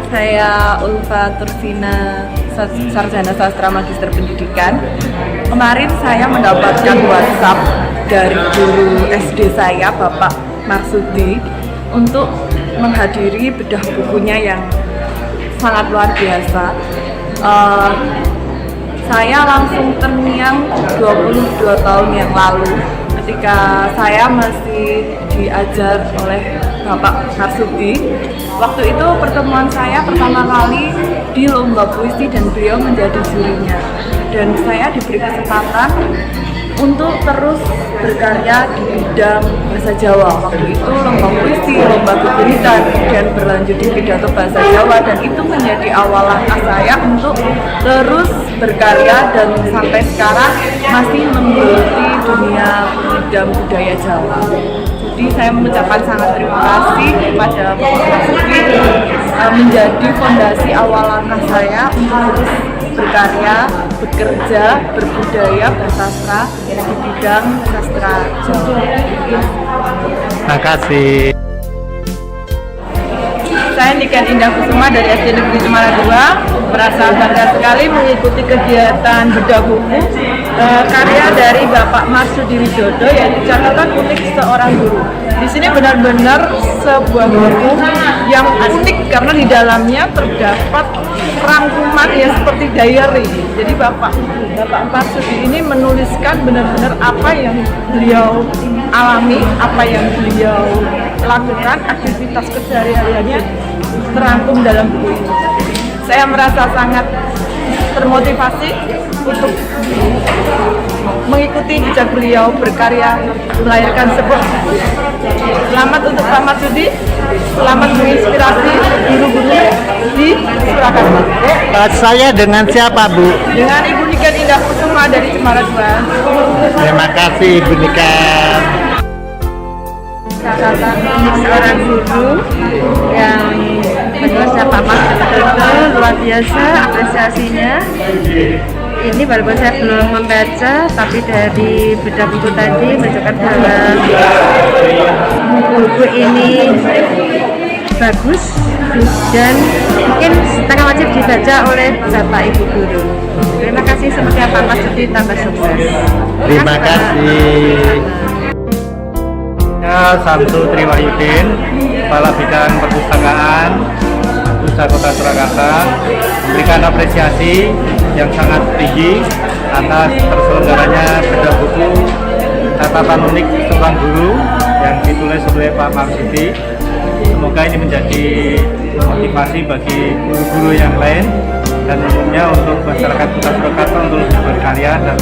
Saya Ulfa Tursina, Sarjana Sastra Magister Pendidikan. Kemarin saya mendapatkan WhatsApp dari guru SD saya, Bapak Marsudi, untuk menghadiri bedah bukunya yang sangat luar biasa. Saya langsung terngiang 22 tahun yang lalu ketika saya masih diajar oleh Bapak Marsudi. Waktu itu pertemuan saya pertama kali di lomba puisi dan beliau menjadi jurinya. Dan saya diberi kesempatan untuk terus berkarya di bidang bahasa Jawa. Waktu itu lomba puisi, lomba keguritan, dan berlanjut di pidato bahasa Jawa, dan itu menjadi awal langkah saya untuk terus berkarya dan sampai sekarang masih menggeluti dunia bidang budaya Jawa. Jadi saya mengucapkan sangat terima kasih kepada Bapak Marsudi menjadi fondasi awal langkah saya untuk terus berkarya, bekerja, berbudaya, bersastra di bidang sastra Jawa. Terima kasih. Saya Niken Indah Kusuma dari SD Negeri Cemara 2, merasa bangga sekali mengikuti kegiatan bedah buku karya dari Bapak Marsudi Widodo, yaitu catatan unik seorang guru. Di sini benar-benar sebuah buku yang unik karena di dalamnya terdapat rangkuman yang seperti diary. Jadi Bapak Marsudi ini menuliskan benar-benar apa yang beliau alami, apa yang beliau lakukan, aktivitas kesehariannya terangkum dalam buku ini. Saya merasa sangat termotivasi untuk mengikuti jejak beliau berkarya melahirkan sebuah buku. Selamat untuk Pak Marsudi, selamat menginspirasi guru-guru di Surakarta. Saya dengan siapa, Bu? Dengan Ibu Niken Indah Kusuma dari Cemara 2. Terima kasih, Ibu Niken. Catatan unik seorang guru yang benar Pak Marsudi luar biasa apresiasinya. Ini walaupun saya belum membaca, tapi dari bedah buku tadi menunjukkan bahwa buku ini bagus dan mungkin setengah wajib dibaca oleh Bapak Ibu guru. Terima kasih, semoga Pak Marsudi tambah sukses. Terima kasih. Samsu Triwahyudin, Kepala Bidang Perpustakaan Pusat Kota Surakarta, memberikan apresiasi yang sangat tinggi atas terselenggaranya bedah buku catatan unik seorang guru yang ditulis oleh Pak Marsudi. Semoga ini menjadi motivasi bagi guru-guru yang lain dan umumnya untuk masyarakat Kota Surakarta untuk lebih berkarya dan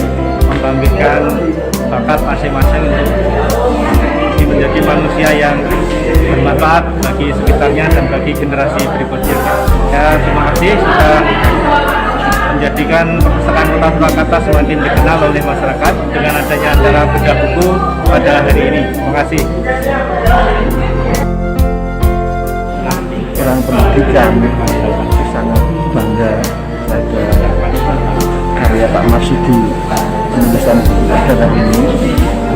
membangkitkan bakat masing-masing untuk menjadi manusia yang bermanfaat bagi sekitarnya dan bagi generasi berikutnya. Ya, terima kasih sudah menjadikan perpustakaan Kota Surakarta semakin dikenal oleh masyarakat dengan adanya acara bedah buku pada hari ini. Terima kasih. Orang pendidikan sangat bangga pada karya Pak Marsudi penulisan buku catatan ini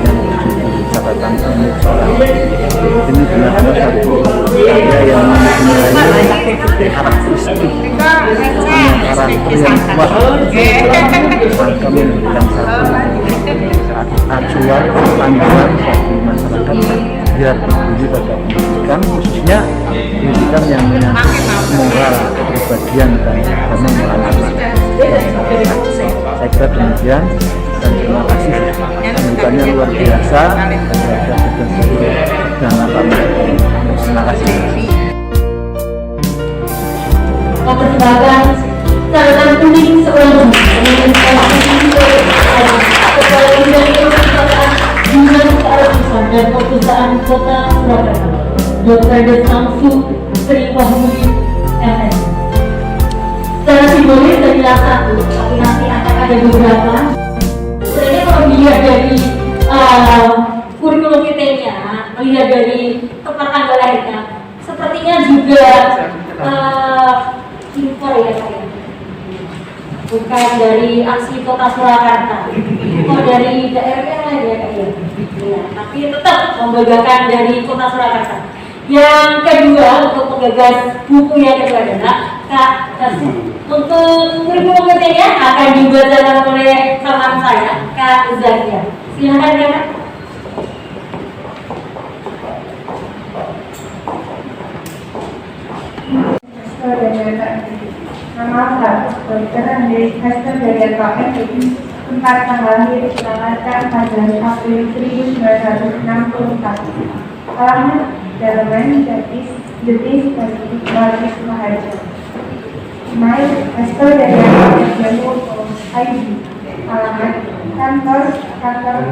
yang berjudul catatan unik seorang. Ini benar-benar satu karya yang mempunyai karakteristik, karakter yang kuat, maka memberikan satu acuan panduan bagi masyarakat biar peduli pada pendidikan, khususnya pendidikan yang menyangkut moral, kepribadian dan agama moral anak. Saya kira demikian dan terima kasih, sambutannya luar biasa dan Pak Marsudi. Terima kasih. Mempersembahkan catatan unik seorang Kepala Bidang Perpustakaan Dinas Kearsipan dan Perpustakaan Kota Surakarta, Dr. Samsu Triwahyudin, MS. Secara simbolis jadilah satu, tapi nanti akan ada beberapa. Sebenarnya kalau dilihat dari kurikulum vitae-nya, melihat dari tempat tanggal lahirnya, sepertinya juga impor ya saya, bukan dari asli Kota Surakarta, kok dari daerah lain ya kayaknya. Ya, tapi tetap membanggakan dari Kota Surakarta. Yang kedua, untuk penggagas buku yang kedua adalah Kak Tasya. Untuk kurikulum materinya akan dibacakan oleh kawan saya, Kak Zakia. Silakan Kak. Nama saya Dr. Andri Hester dari KPM tempat tanggal lahir ditanggalkan pada April 1964. Alamat Jerman, Jetis, Baris Maharja. Email Hester dari ID. Alamat kantor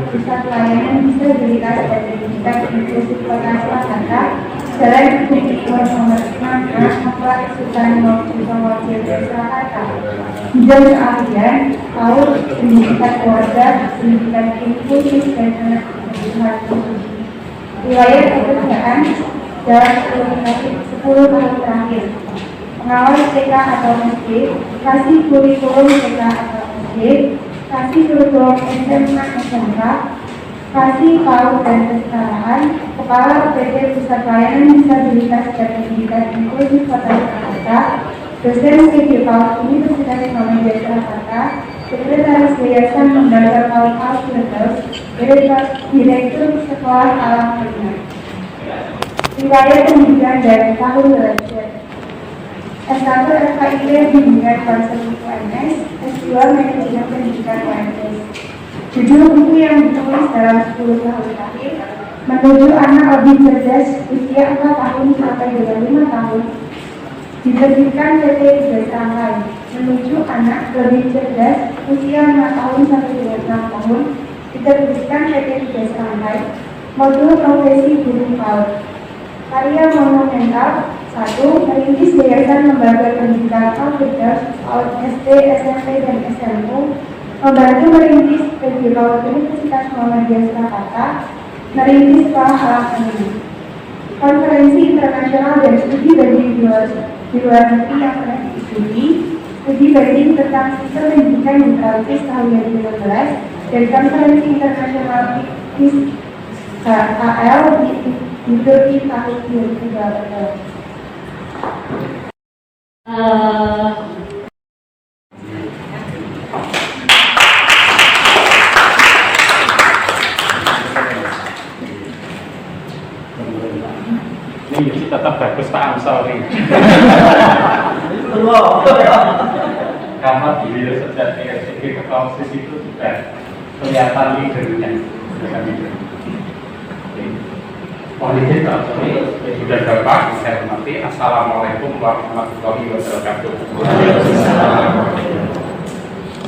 pusat pelayanan disabilitas dan pendidikan inklusif Kota Surakarta. Jalan Bukit nomor 6 Kapal Sultan Wakil Surakarta. Bidang keahlian tahun pendidikan keluarga, pendidikan inklusif dan anak kebutuhan khusus. Wilayah pekerjaan dalam komunikasi 10 tahun terakhir. Pengawas TK atau SD, kasih kurikulum TK atau SD, kasih kurikulum SMA SMK, kasih PAUD dan kesetaraan, Kepala PT Pusat Pelayanan Disabilitas dan Pendidikan Inklusif Kota Surakarta, dosen PJ PAUD Universitas Muhammadiyah Surakarta, Sekretaris Yayasan Lembaga PAUD Al-Firdaus, Direktur Sekolah Alam Kerja. Riwayat pendidikan dari tahun belajar S1 FKIP Bimbingan Konseling UNS, S2 Manajemen Pendidikan UNS. Judul buku yang ditulis dalam 10 tahun terakhir menuju anak lebih cerdas usia 4 tahun sampai dengan 5 tahun. Diterbitkan PT Tiga Serangkai menuju anak lebih cerdas usia 4 tahun sampai dengan 6 tahun. Diterbitkan PT Tiga Serangkai modul profesi guru PAUD. Karya monumental 1. Merintis Yayasan Lembaga Pendidikan Al-Firdaus PAUD SD, SMP, dan SMU. Membantu merintis PJ PAUD Universitas Muhammadiyah Surakarta, merintis Sekolah Alam Seni. Konferensi internasional dan studi banding di luar negeri yang pernah diikuti, studi banding tentang sistem pendidikan netralitas tahun 2015, dan konferensi internasional KL di Turki tahun 2018. Ini tetap bagus Pak Amsori. Karena beliau sejak PSBB ke Kausis itu sudah kelihatan leadernya. Mohon izin Pak Amsori, sudah Bapak saya hormati. Assalamualaikum warahmatullahi wabarakatuh.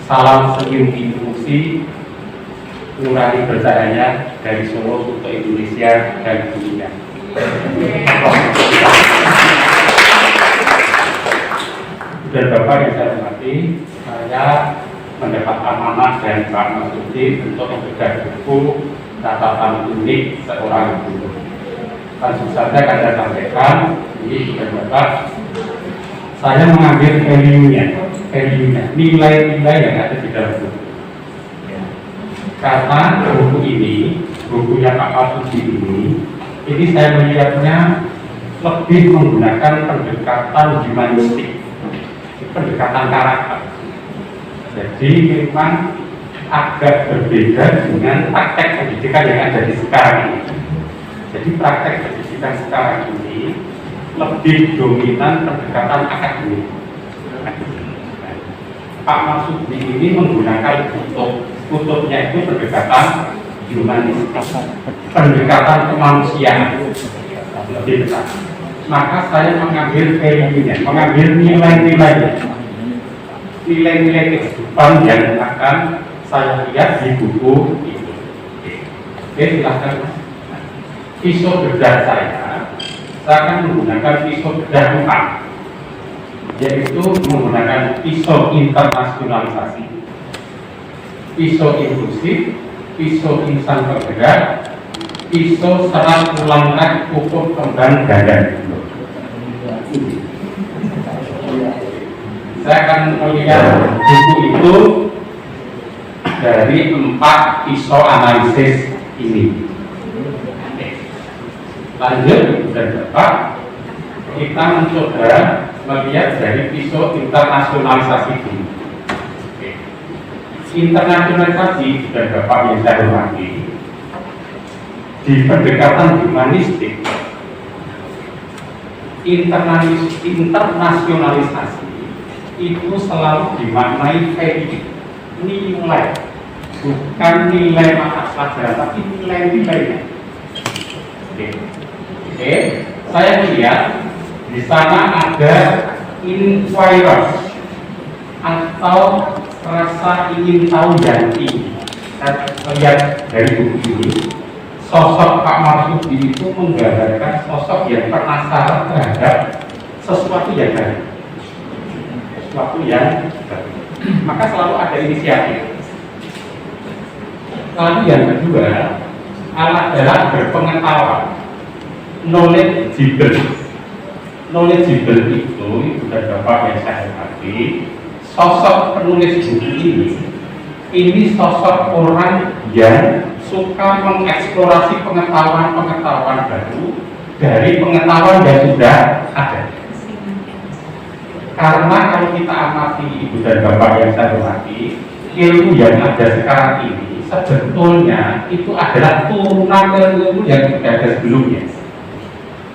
Salam senyum inklusi, nurani bercahaya dari Solo untuk Indonesia dan dunia. Dan Bapak yang saya hormati, saya mendapat amanah dari Pak Masudi untuk membedah buku catatan unik seorang guru. Langsung saja saya sampaikan, ini sudah Bapak, saya mengambil value-nya, nilai-nilai yang ada di dalam buku. Karena buku ini, bukunya Pak Masudi ini saya melihatnya lebih menggunakan pendekatan humanistik, pendekatan karakter. Jadi memang agak berbeda dengan praktek pendidikan yang ada di sekarang ini. Jadi praktek pendidikan sekarang ini lebih dominan pendekatan akademik. Pak Masudi ini menggunakan kutubnya itu pendekatan humanistik, pendekatan kemanusiaan lebih besar. Maka saya mengambil value-nya, mengambil nilai-nilai kehidupan yang akan saya lihat di buku ini. Oke, silahkan. Pisau bedah saya akan menggunakan pisau bedah 4, yaitu menggunakan pisau internasionalisasi, pisau inklusif, pisau insan bergerak, pisau serat ulang rak pupuk kembang ganda. Saya akan melihat buku itu dari 4 pisau analisis ini. Lanjut dan Bapak, kita mencoba melihat dari isu internasionalisasi dulu. Internasionalisasi dan Bapak yang saya hormati, di pendekatan humanistik, internasionalisasi itu selalu dimaknai value, nilai, bukan nilai mata pelajaran, tapi nilai-nilainya. Oke. Saya melihat di sana ada inquirers atau rasa ingin tahu yang tinggi. Saya lihat dari buku ini, sosok Pak Marsudi itu menggambarkan sosok yang penasaran terhadap sesuatu yang baru. Maka selalu ada inisiatif. Lalu yang kedua adalah berpengetahuan, knowledgeable. Knowledgeable itu sudah Bapak yang saya hormati, sosok penulis buku ini sosok orang yang suka mengeksplorasi pengetahuan-pengetahuan baru dari pengetahuan yang sudah ada. Karena kalau kita amati Ibu dan Bapak yang saya hormati, ilmu yang ada sekarang ini sebetulnya itu adalah turunan ilmu yang sudah ada sebelumnya.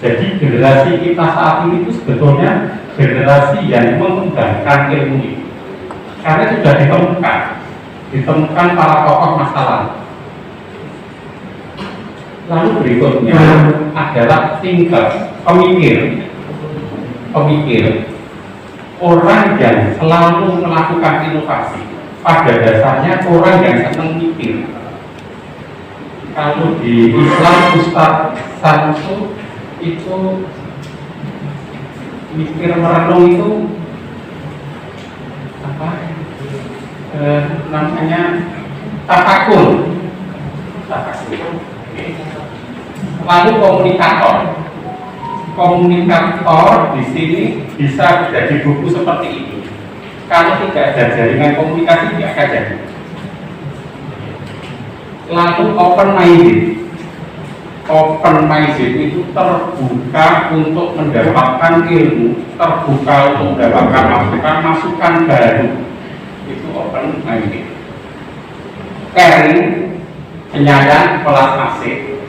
Jadi generasi kita saat ini itu sebetulnya generasi yang mengembangkan ilmu ini, karena sudah ditemukan para tokoh masa lalu. Lalu berikutnya adalah thinker, pemikir, orang yang selalu melakukan inovasi. Pada dasarnya orang yang senang mikir. Kalau di Islam Ustadz Samsu itu mikir merenung itu apa? Namanya tafakur. Lalu komunikator di sini bisa jadi buku seperti itu. Kalau tidak ada jaringan komunikasi tidak akan jadi. Lalu open minded itu terbuka untuk mendapatkan ilmu, terbuka untuk mendapatkan masukan baru. Itu open minded. Caring, penyayang, pelas asih.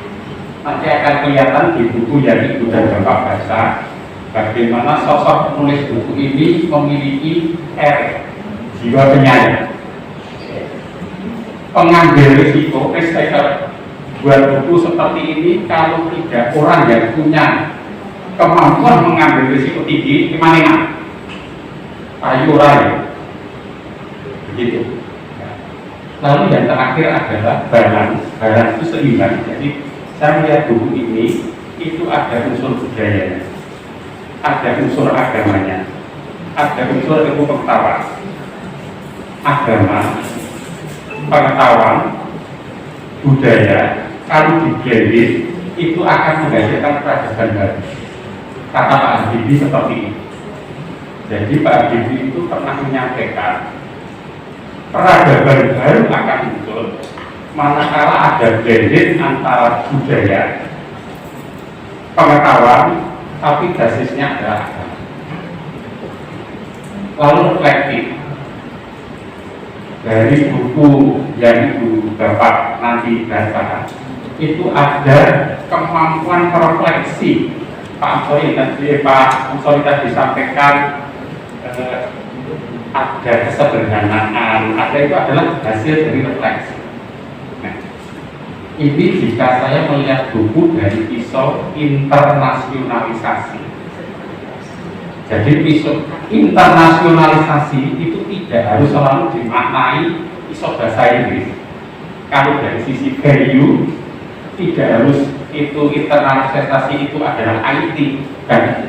Nanti akan kelihatan di buku yang Ibu dan Bapak baca, bagaimana sosok penulis buku ini memiliki jiwa penyayang, pengambil risiko, risk taker. Buat buku seperti ini, kalau tidak orang yang punya kemampuan mengambil risiko tinggi, gimana? Ayo rai, begitu. Lalu yang terakhir adalah balance itu seimbang. Jadi saya melihat buku ini itu ada unsur budayanya, ada unsur agamanya, ada unsur ilmu pengetahuan, agama, pengetahuan, budaya. Kalau diblended itu akan menghasilkan peradaban baru. Kata Pak Habibie seperti ini. Jadi Pak Habibie itu pernah menyampaikan peradaban baru akan muncul manakala ada blended antara budaya, pengetahuan, tapi basisnya adalah agama. Lalu reflektif. Dari buku yang Ibu Bapak nanti baca, itu ada kemampuan refleksi. Pak Ansori tadi disampaikan ada kesederhanaan, ada itu adalah hasil dari refleksi. Nah, ini jika saya melihat buku dari pisau internasionalisasi. Jadi pisau internasionalisasi itu tidak harus selalu dimaknai pisau bahasa Inggris. Kalau dari sisi value tidak harus itu internalisasi itu adalah IT kan.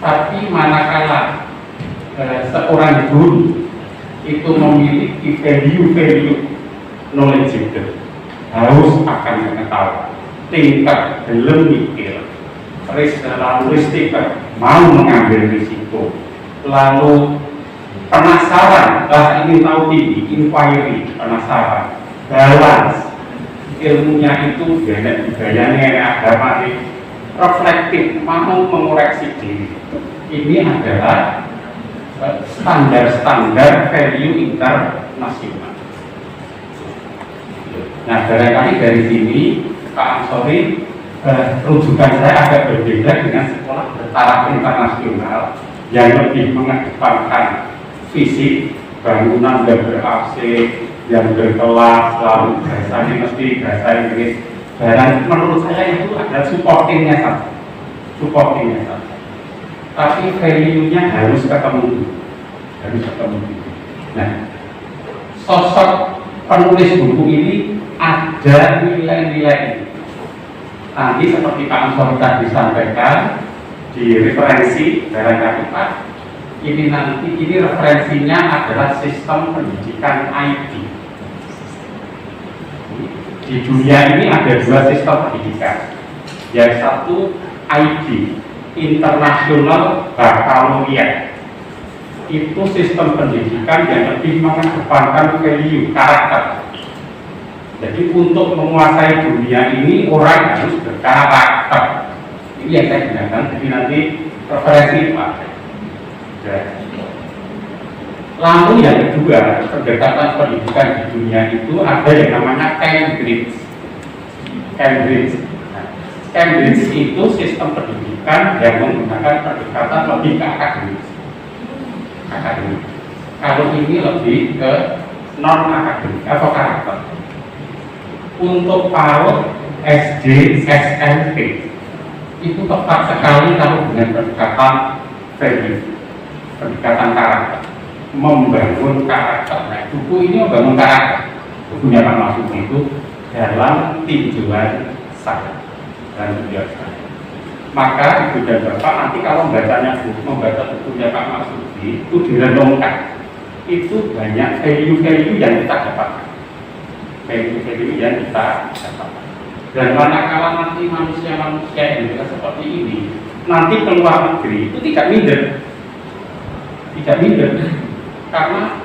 Tapi manakala seorang guru itu memiliki value knowledgeable, harus akan mengetahui, tingkat belum mikir, lalu risker, mau mengambil risiko, lalu penasaran, ingin tahu tinggi, inquiry, penasaran, balance, ilmunya itu budayanya agama reflektif, mau mengoreksi diri. Ini adalah standar-standar value internasional. Nah, barangkali dari sini Pak Ansori, rujukan saya agak berbeda dengan sekolah bertaraf internasional yang lebih mengedepankan fisik, bangunan yang ber-AC, yang berkelas, lalu bahasanya mesti bahasa Inggris. Dan menurut saya itu ada supportingnya saja, tapi value-nya harus ketemu. Nah, sosok penulis buku ini ada nilai-nilai. Nanti seperti Pak Ansori tadi sampaikan di referensi barangkali Pak, ini referensinya adalah sistem pendidikan IT. Di dunia ini ada dua sistem pendidikan. Yang satu ID, International Baccalaureate. Itu sistem pendidikan yang lebih mengedepankan value, karakter. Jadi untuk menguasai dunia ini orang harus berkarakter. Ini yang saya gunakan. Jadi nanti referensi Pak. Lalu yang kedua, pendekatan pendidikan di dunia itu ada yang namanya Cambridge. Cambridge itu sistem pendidikan yang menggunakan pendekatan lebih ke akademik. Kalau ini lebih ke non akademik atau karakter. Untuk PAUD, SD, SMP itu tepat sekali kalau dengan pendekatan value, pendekatan karakter, membangun karakter. Nah, buku ini membangun karakter. Bukunya Pak Marsudi itu dalam tinjauan saya dan biasa. Maka Ibu dan Bapak nanti kalau membaca bukunya Pak Marsudi itu direnungkan. Itu banyak value-value yang kita dapatkan. Value-value yang kita dapatkan. Dan manakala nanti manusia-manusia Indonesia seperti ini, nanti keluar negeri itu tidak minder. Karena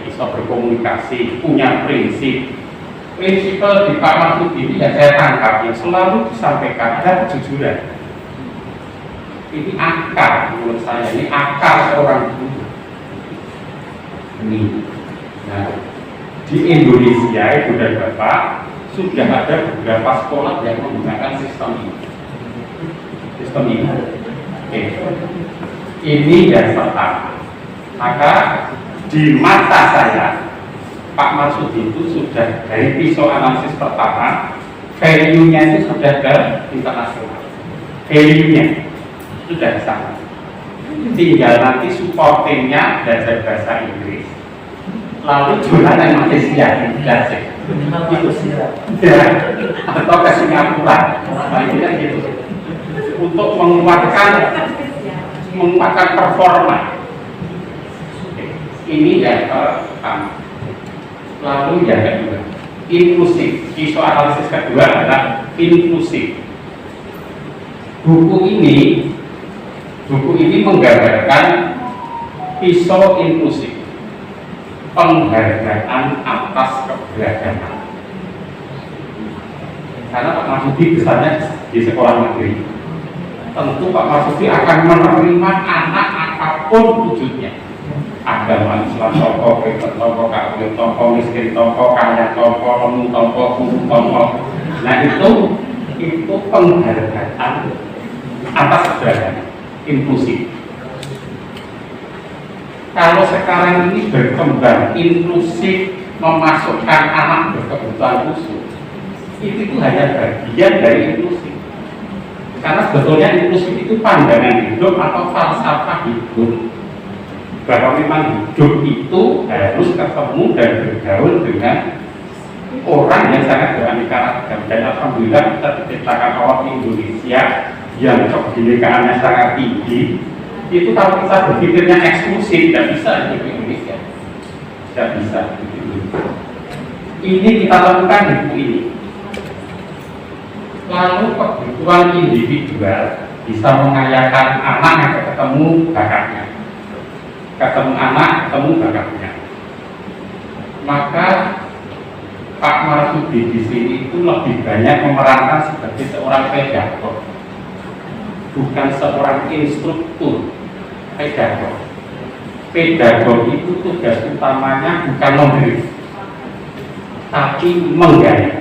bisa berkomunikasi, punya prinsip di Pak Marsudi ini yang saya tangkap yang selalu disampaikan ada kejujuran. Ini akar menurut saya, ini akar seorang guru. Ini. Nah, di Indonesia Ibu dan Bapak sudah ada beberapa sekolah yang menggunakan sistem ini. Oke. Ini yang pertama. Maka di mata saya Pak Marsudi itu sudah dari pisau analisis pertama, value-nya itu sudah ke internasional. Value-nya sudah di sana. Tinggal nanti supportingnya belajar bahasa Inggris. Lalu jualan yang Malaysia belajar. Atau ke Singapura. Nah, gitu. Untuk menguatkan performa. Ini yang pertama. Lalu yang kedua, inklusif. Isu analisis kedua adalah inklusif. Buku ini menggambarkan pisau inklusif, penghargaan atas keberagaman. Karena Pak Marsudi besarnya di sekolah negeri, tentu Pak Marsudi akan menerima anak apapun wujudnya. Agama Islam tokoh, Kristen tokoh, Katolik tokoh, miskin tokoh, kaya tokoh, lemu tokoh, kudu tokoh. Nah itu penghargaan atas keberagaman, inklusif. Kalau sekarang ini berkembang inklusif, memasukkan anak berkebutuhan khusus, itu hanya bagian dari inklusif. Karena sebetulnya inklusif itu pandangan hidup atau falsafah hidup, bahwa memang hidup itu harus ketemu dan bergaul dengan orang yang sangat beraneka ragam. Dan alhamdulillah kita diciptakan Allah Indonesia yang kebinekaannya sangat tinggi. Itu kalau kita berpikirnya eksklusif, tidak bisa hidup di Indonesia. Tidak bisa. Ini kita lakukan di buku ini. Lalu kebutuhan individual bisa mengayakan anak yang ketemu bakatnya. Ketemu anak, ketemu bakatnya. Maka Pak Marsudi di sini itu lebih banyak memerankan sebagai seorang pedagog, bukan seorang instruktur pedagog. Pedagog itu tugas utamanya bukan memberi, tapi menggaya.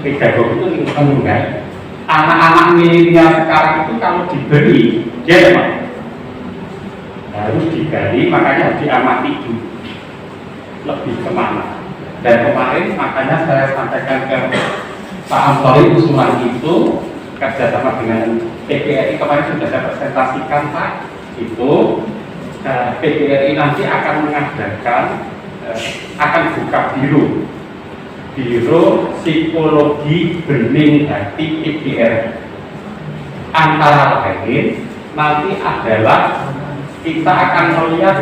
Pedagog itu menggaya. Anak-anak milenial sekarang itu kalau diberi, dia memang harus digali, makanya harus diamati dulu lebih kemana. Dan kemarin makanya saya sampaikan ke Pak Antoni usulan itu kerjasama dengan PGRI kemarin sudah saya presentasikan Pak, itu PGRI nanti akan mengadakan akan buka biro psikologi bening hati PGRI. Antara lain nanti adalah kita akan melihat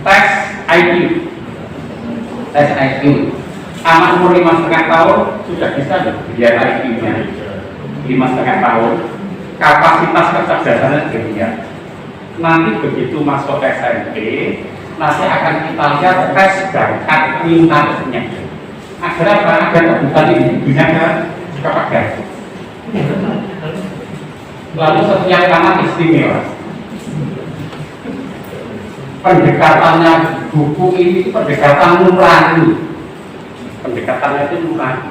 tes IQ. Anak umur 5,5 tahun sudah bisa lihat IQ-nya 5,5 tahun, kapasitas kecerdasannya demikian. Nanti begitu masuk SMP, nanti akan kita lihat tes bakat minatnya. Agar apa? Agar kebutuhan ibunya kepakai. Lalu setiap anak istimewa. Pendekatannya buku ini pendekatan nurani. Pendekatannya itu nurani.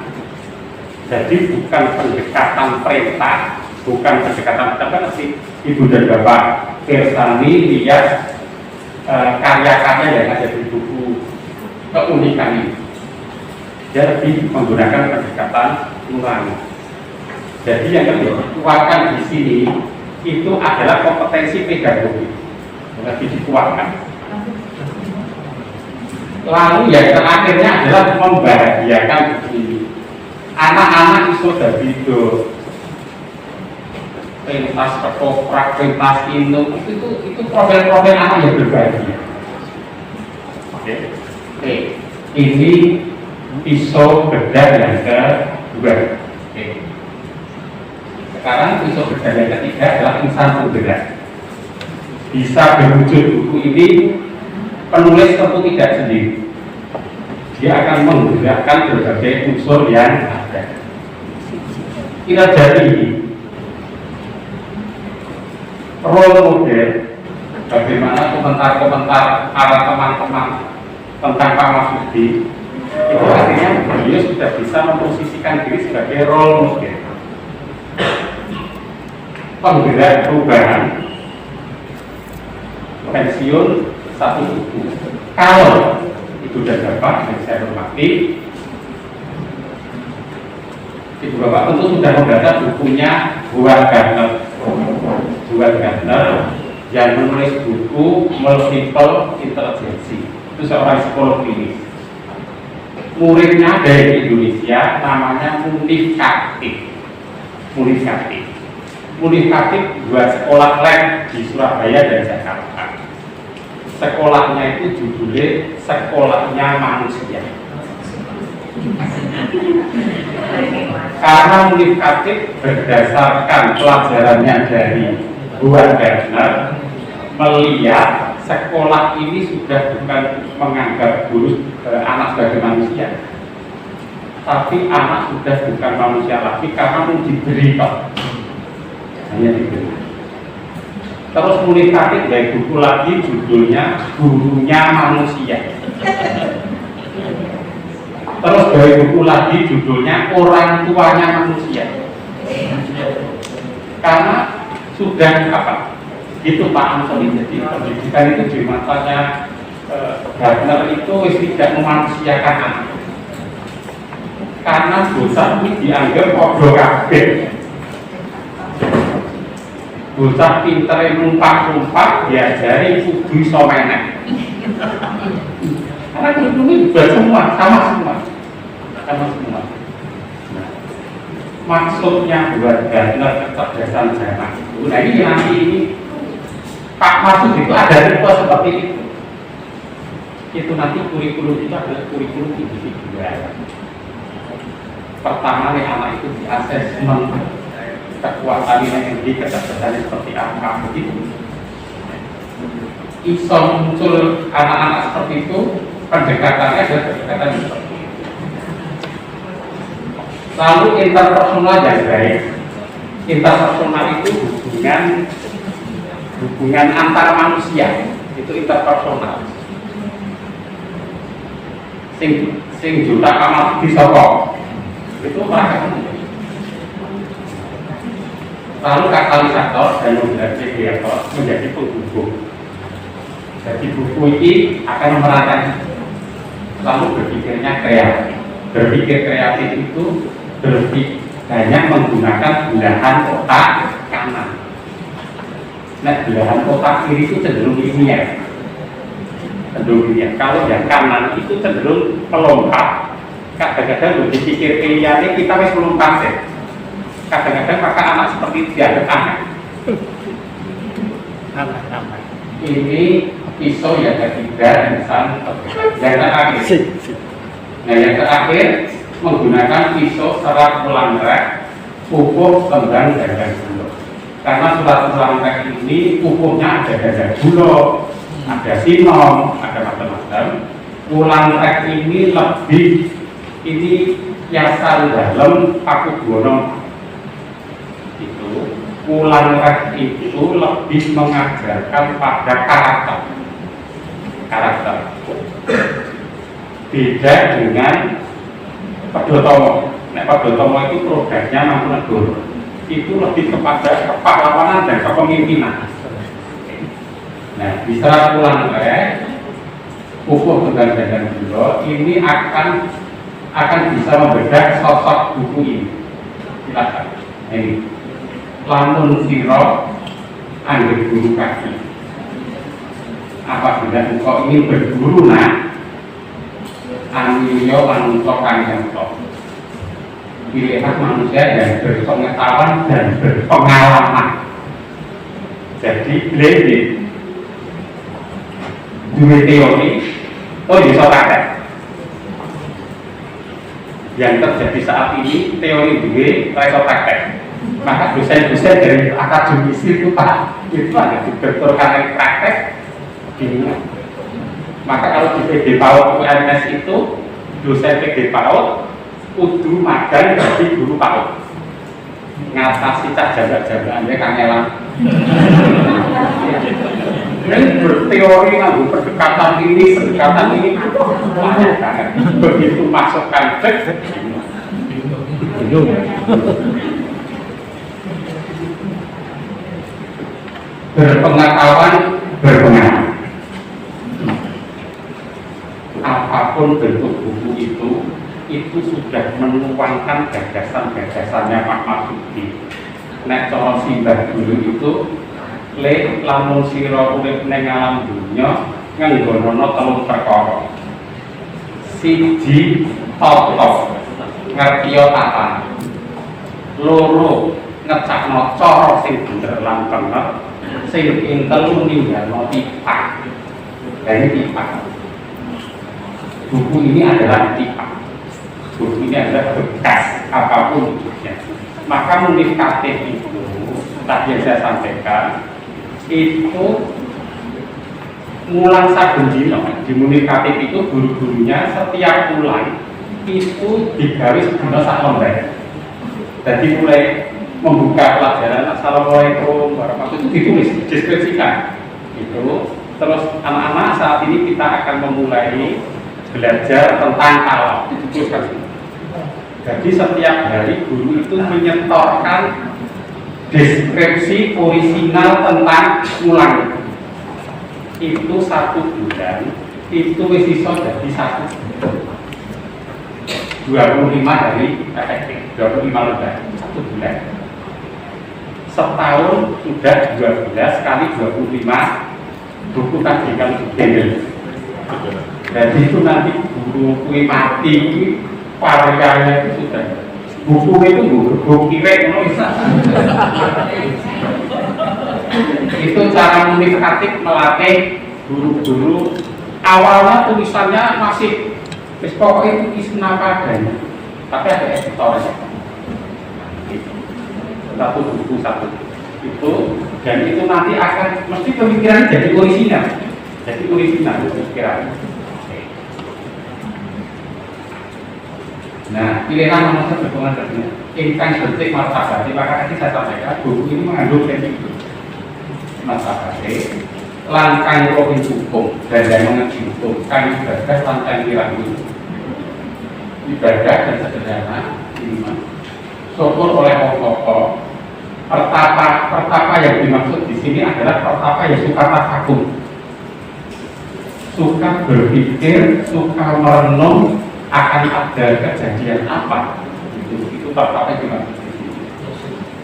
Jadi bukan pendekatan perintah, bukan pendekatan apa sih? Ibu dan Bapak Kersani lihat karya-karya yang ada di buku keunikan ini. Dia lebih menggunakan pendekatan nurani. Jadi yang dikuatkan di sini itu adalah kompetensi pedagogi, lebih dikuatkan. Lalu yang terakhirnya adalah membahagiakan ini. Anak-anak iso dari itu pentas ketoprak, pentas itu profil-profil anak yang berbahagia. Oke. Ini pisau bedah yang kedua. Oke. Sekarang pisau bedah yang ketiga adalah insan penggerak. Bisa berwujud buku ini, penulis tentu tidak sendiri. Dia akan menggerakkan berbagai unsur yang ada. Kita jadi role model bagaimana komentar-komentar para teman-teman tentang Pak Marsudi. Itu artinya beliau sudah bisa memposisikan diri sebagai role model, penggerak perubahan, pensiun satu buku. Kalau Ibu dan Bapak yang saya hormati, Ibu Bapak tentu sudah membaca bukunya Howard Gardner yang menulis buku Multiple Intelligence. Itu seorang psikolog klinis. Muridnya dari Indonesia namanya Munif Katib buat sekolah lab di Surabaya dan Jakarta. Sekolahnya itu judulnya Sekolahnya Manusia. Karena Munif Katib berdasarkan pelajarannya dari Howard Gardner melihat sekolah ini sudah bukan menganggap guru anak sebagai manusia, tapi anak sudah bukan manusia lagi karena diberi kok, hanya diberi. Terus Munif Katib dari buku lagi judulnya Gurunya Manusia. Terus dari buku lagi judulnya Orang Tuanya Manusia. Karena sudah apa? Itu Pak Antoni. Jadi pendidikan itu di matanya Gardner itu tidak memanusiakan anak. Karena bocah ini dianggap podo kabeh. Bocah pinter numpak-numpak diajari kudu iso menek. Karena guru ini juga sama semua. Maksudnya buat Gardner kecerdasan zaman. Nah ini nanti ini Pak Marsudi itu ada tipe seperti itu. Itu nanti kurikulum itu adalah kurikulum individual. Pertama nih anak itu di asesmen kekuatan energi kecerdasannya seperti apa begitu. Iso muncul anak-anak seperti itu, pendekatannya adalah pendekatan seperti itu. Lalu interpersonal yang baik. Interpersonal itu hubungan antar manusia, itu interpersonal. Sing juta kamar di soko itu mereka. Lalu katalisator dan mediator menjadi penghubung. Jadi buku ini akan memerankan, lalu berpikirnya kreatif. Berpikir kreatif itu banyak menggunakan belahan otak kanan. Nah, belahan otak kiri itu cenderung linear. Kalau yang kanan itu cenderung melompat. Kadang-kadang berpikir kelihatannya kita wis melompat ya. Kadang-kadang maka anak seperti itu dianggap aneh. Ini pisau yang ketiga dan yang terakhir. Nah, yang terakhir menggunakan pisau serat ulang-rek, pupuk, tembang, dan bulog. Karena serat ulang-rek ini pupuknya ada dada bulog, ada sinom, ada macam-macam. Ulang-rek ini hiasan dalam paku gunung. Itu ulang-rek itu lebih mengajarkan pada karakter. Beda dengan Padotomo. Nah, Padotomo itu produknya Mangkunegoro. Itu lebih kepada kepahlawanan dan kepemimpinan. Nah, di serat ulang-rek, pupuk dan bulog ini akan bisa membedah sosok buku ini. Silakan. Ini lamun siro angger guru kaki. Apabila engkau ingin berguru Anilio manusia kanyanto. Pilihlah manusia yang berpengetahuan dan berpengalaman. Jadi lebih dua teori, bisa praktek. Yang terjadi saat ini teori dua, bisa praktek. Maka dosen-dosen dari akademisi itu Pak, itu ada dokter karena praktek. Maka kalau di PD PAUD UNS itu dosen PD PAUD kudu magang jadi guru PAUD ngatasi jaga-jagaannya kangelan. Ini berteori nganggo pendekatan ini banyak banget. Begitu masukkan berpengetahuan berpengalaman. Apapun bentuk buku itu sudah menuangkan gagasan-gagasannya Pak Marsudi. Nek cara simbah dulu itu lamun sira urip ning alam dunya nganggono telung perkara. Siji tata, ngertiya tata. Loro ngecakno cara sing bener lan bener. Sing telu ninggalno tipak. Ini tipak. Buku ini adalah tipak. Buku ini adalah bekas apapun wujudnya. Maka munikatif itu tadi yang saya sampaikan itu mulang saben dina. Di munikatif itu guru-gurunya setiap bulan itu digawe sedina sak lembar. Jadi mulai membuka pelajaran Assalamualaikum warahmatullahi wabarakatuh itu ditulis, deskripsikan. Itu terus anak-anak saat ini kita akan memulai belajar tentang alam, dituliskan. Jadi setiap hari guru itu menyetorkan deskripsi orisinal tentang ulang. Itu 1 bulan, itu iso jadi 25 hari efektif, 25 lembar 1 bulan. Setahun sudah 12 kali 25 buku tadi kan bendel. Jadi itu nanti guru kui mati paryanya itu sudah buku itu buku kirek bisa. Itu cara munikatif melatih guru-guru. Awalnya tulisannya masih pokoknya itu isi apa adanya, tapi ada editornya. Satu buku satu itu, dan itu nanti akan mesti pemikiran jadi orisinal. Jadi orisinal itu pikiran. Nah, pilihan nomor satu berhubungan dengan ingkang bentik martabat. Maka tadi saya sampaikan buku ini mengandung prinsip itu. Martabat, langkah rohin hukum dan yang mengerti hukum, kan ibadah langkah diragu. Ibadah dan sederhana, iman. Syukur oleh Allah. Pertapa yang dimaksud di sini adalah pertapa yang suka tafakur, suka berpikir, suka merenung akan ada kejadian apa. Itu pertapa yang dimaksud di sini.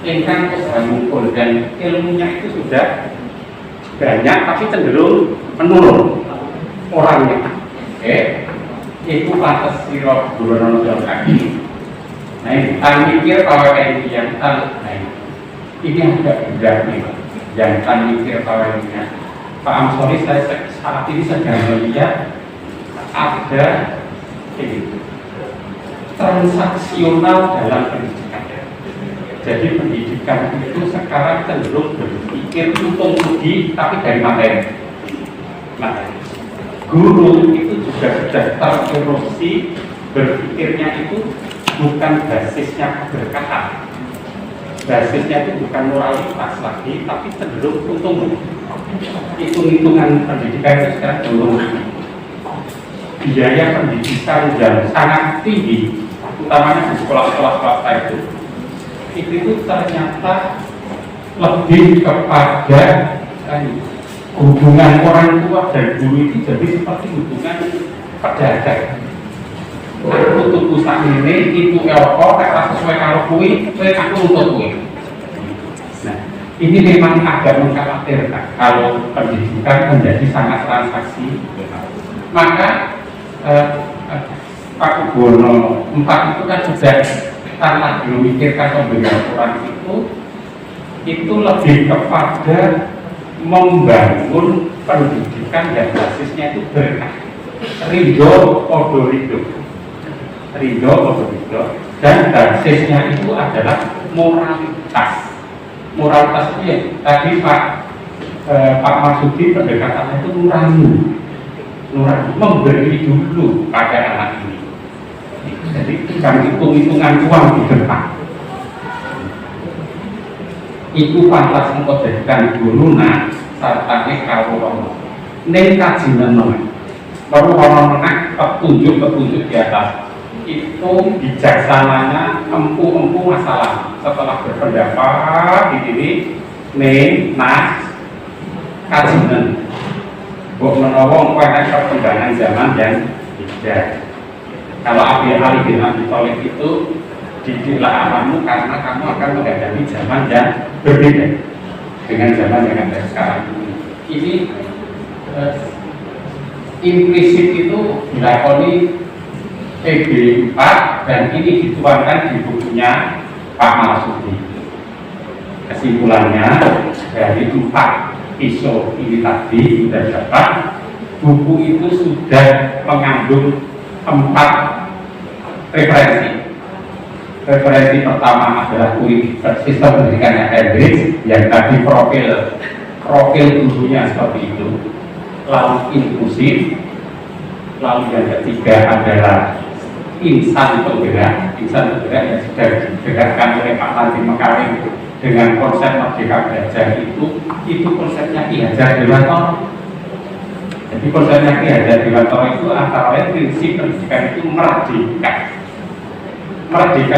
Ingkang sudah mumpul dan ilmunya itu sudah banyak tapi cenderung menurun orangnya. Itu pantas siro gubernur kaki. Nah, ini mikir kalau kayak yang ini agak berat nih, yang mikir kalau ini. Pak Amsori, saya saat ini sedang melihat ada transaksional dalam pendidikan. Jadi pendidikan itu sekarang cenderung berpikir untung rugi tapi dari materi. Guru itu juga sudah tererosi berpikirnya itu bukan basisnya keberkahan, basisnya itu bukan moralitas lagi, tapi cenderung untung. Hitung-hitungan pendidikan itu sekarang belum. Biaya pendidikan yang sangat tinggi, utamanya di sekolah-sekolah swasta itu ternyata lebih kepada hubungan orang tua dan guru itu jadi seperti hubungan pedagang. Aku tuku sak ini, itu elko, tak sesuai kalau kui, aku untuk kui. Nah, ini memang agak mengkhawatirkan kalau pendidikan menjadi sangat transaksi. Maka Pak Kubono 4 itu kan sudah tanpa memikirkan pemberian Quran itu lebih kepada membangun pendidikan yang basisnya itu berkah. Ridho dan basisnya itu adalah moralitas. Moralitas itu ya tadi Pak Marsudi pendekatannya itu nurani, memberi dulu pada anak ini. Jadi jangan hitung-hitungan uang di depan. Iku pantas engkau jadikan guruna sartane kawula. Ning kajian meneh. Baru orang menang petunjuk di atas. Itu bijaksananya empu-empu masalah setelah berpendapat di sini ning kajian. Buat menolong pada perkembangan zaman yang bijak. Kalau Abi Ali bin Abi Thalib itu didiklah amanmu karena kamu akan menghadapi zaman yang berbeda dengan zaman yang ada sekarang ini. Ini implisit itu dilakoni PB4 dan ini dituangkan di bukunya Pak Marsudi. Kesimpulannya dari 4 isu ini tadi sudah dapat, buku itu sudah mengandung 4 referensi. Referensi pertama adalah sistem pendidikan yang Cambridge yang tadi profil gurunya seperti itu, lalu inklusif, lalu yang ketiga adalah insan penggerak yang sudah digerakkan oleh Pak Nadiem Makarim dengan konsep merdeka belajar itu konsepnya Ki Hajar Dewantara. Jadi konsepnya Ki Hajar Dewantara itu antara lain prinsip pendidikan itu merdeka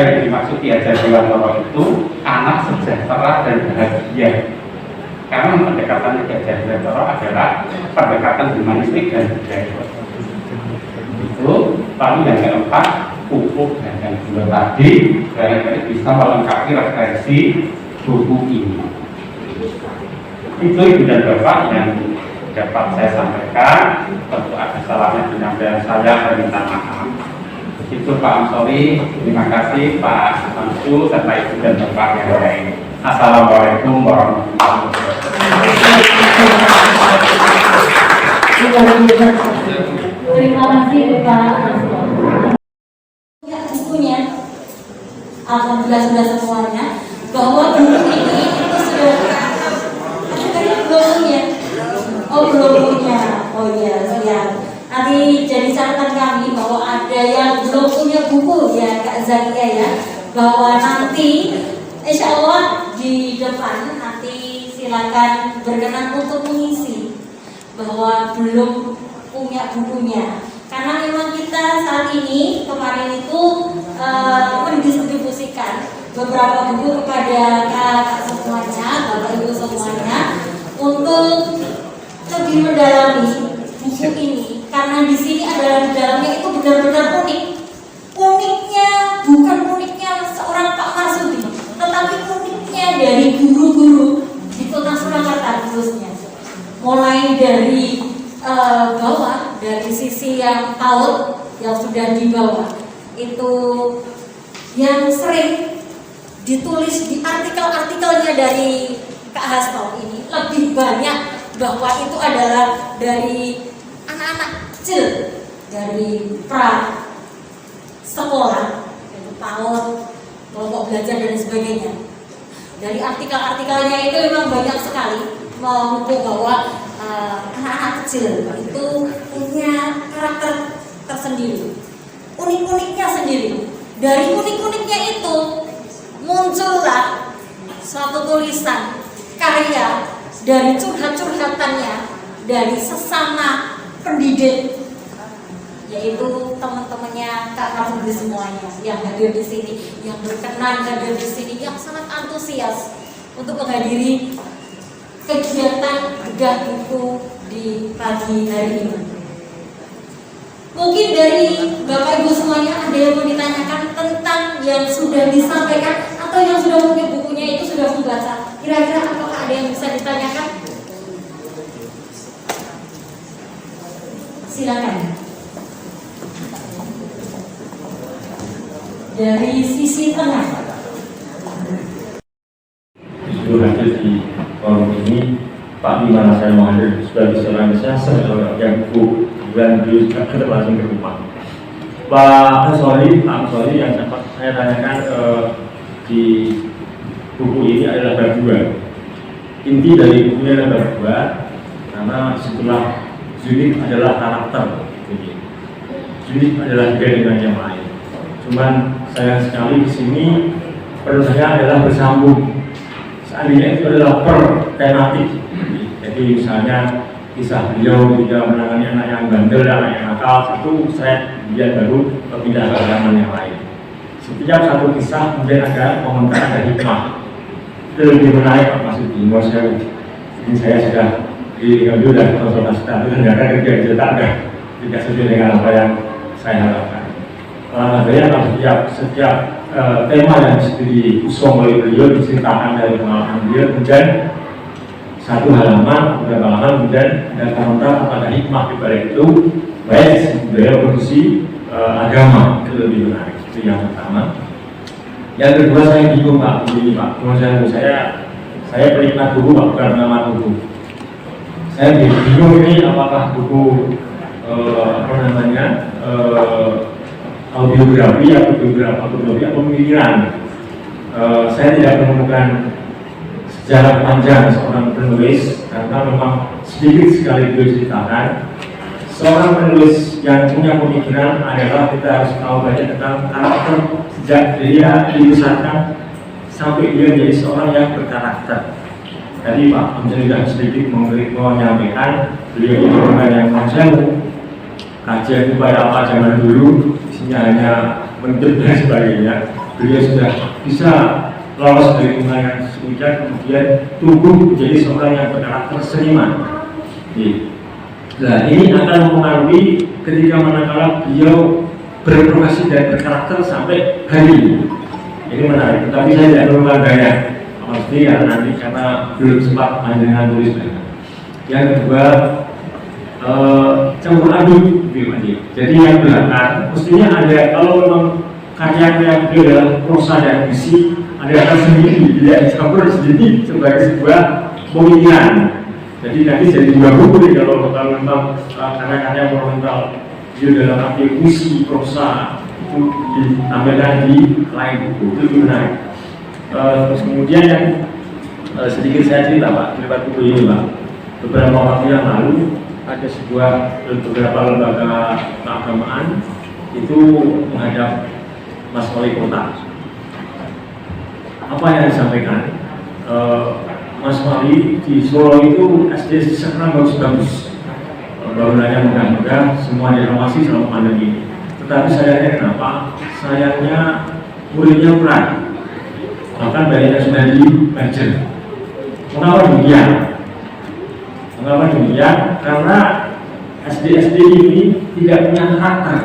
yang dimaksud Ki Hajar Dewantara itu anak sejahtera dan bahagia. Karena pendekatannya Ki Hajar Dewantara adalah pendekatan humanistik dan budaya. Itu lalu yang keempat pupuk dan yang kedua tadi barangkali bisa melengkapi referensi buku ini. Itu Ibu dan Bapak yang dapat saya sampaikan. Tentu ada salahnya penyampaian saya minta maaf. Itu Pak Amsori, terima kasih Pak Samsu serta Ibu dan Bapak yang lain. Assalamualaikum warahmatullahi wabarakatuh. Terima kasih Pak. Bukunya, alhamdulillah sudah semuanya. Bahwa buku ini itu sudah belum ya. Belum punya. Oh iya, siap. Nanti jadi catatan kami bahwa ada yang belum punya buku ya. bahwa nanti insya Allah di depan nanti silakan berkenan untuk mengisi bahwa belum punya bukunya, karena memang kita saat ini kemarin itu mendistribusikan beberapa buku kepada kakak semuanya, bapak ibu semuanya untuk lebih mendalami buku ini, karena di sini adalah di dalamnya itu benar-benar unik. Uniknya bukan uniknya seorang Pak Marsudi, tetapi uniknya dari guru-guru di Kota Surakarta khususnya. Mulai dari bawah, dari sisi yang PAUD yang sudah di bawah itu yang sering ditulis di artikel-artikelnya dari Kak Hasto ini lebih banyak bahwa itu adalah dari anak-anak kecil, dari pra sekolah, yaitu PAUD, kelompok belajar dan sebagainya. Dari artikel-artikelnya itu memang banyak sekali mengukur bahwa anak-anak kecil itu punya karakter tersendiri, unik-uniknya sendiri. Dari unik-uniknya itu muncullah suatu tulisan karya dari curhat-curhatannya dari sesama pendidik, yaitu teman-temannya Kak Marsudi semuanya yang hadir di sini, yang berkenan hadir di sini, yang sangat antusias untuk menghadiri kegiatan bedah buku di pagi hari ini. Mungkin dari Bapak Ibu semuanya ada yang mau ditanyakan tentang yang sudah disampaikan atau yang sudah punya bukunya itu sudah membaca. Kira-kira apakah ada yang bisa ditanyakan? Silakan. Dari sisi tengah. Dulu hadir di forum ini, Pak Bima saya mau hadir sebagai seorang Indonesia yang buku dan beliau juga tetap langsung ke rumah. Pak Ansori yang dapat saya tanyakan di buku ini adalah bab 2. Inti dari buku ini adalah bab 2 karena setelah unit adalah karakter, unit adalah beda dengan yang lain. Cuman sayang sekali di sini menurut saya adalah bersambung. Seandainya itu adalah per tematik. Jadi misalnya kisah beliau ketika menangani anak yang bandel dan anak yang nakal, satu saya dia baru berpindah ke halaman yang lain. Setiap satu kisah kemudian ada komentar, ada hikmah. Itu lebih menarik Pak Marsudi. Menurut saya ini saya sudah diambil dari konsultasi tapi ternyata kerja cetak tidak sesuai dengan apa yang saya harapkan. Alhamdulillah setiap tema yang diusung oleh beliau diceritakan dari pengalaman beliau, kemudian satu halaman, beberapa halaman, kemudian ada komentar atau ada hikmah di balik itu, baik budaya produksi agama, itu lebih menarik. Itu yang pertama. Yang kedua saya bingung Pak, begini Pak, menurut saya penikmat buku Pak, bukan pengamat buku. Saya bingung ini apakah buku autobiografi atau biografi atau pemikiran. Saya tidak menemukan sejarah panjang seorang penulis karena memang sedikit sekali beliau ceritakan. Seorang penulis yang punya pemikiran adalah kita harus tahu banyak tentang karakter sejak dia dibesarkan sampai dia menjadi seorang yang berkarakter. Tadi Pak menceritakan sedikit menyampaikan beliau itu orang yang konsen kajian upaya apa zaman dulu, isinya hanya menteri dan sebagainya. Beliau sudah bisa lolos dari lingkungan yang sedemikian, kemudian tumbuh menjadi seorang yang berkarakter seniman. Nah ini akan mempengaruhi ketika manakala beliau berprofesi dan berkarakter sampai hari ini. Ini menarik, tetapi saya tidak menemukan banyak. Pasti ya nanti karena belum sempat panjangan tulis. Yang kedua campur aduk, jadi yang belakang mestinya ada, kalau memang karya-karya beliau adalah prosa dan puisi, ada tersendiri, tidak dicampur sendiri sebagai sebuah pemikiran. Jadi nanti jadi dua buku nih kalau memang karya-karya monumental dia dalam arti puisi, prosa itu ditampilkan di lain buku, itu menarik. Terus kemudian yang sedikit saya cerita Pak, lewat buku ini Pak, beberapa waktu yang lalu ada beberapa lembaga keagamaan itu menghadap Mas Wali Kota. apa yang disampaikan Mas Wali di Solo itu SD sekarang bagus-bagus, bangunannya megah-megah, semua direnovasi selama pandemi. Tetapi sayangnya kenapa? Sayangnya muridnya kurang, bahkan banyak yang sudah di-merger. Mengapa demikian? Mengapa demikian? Karena SD-SD ini tidak punya karakter.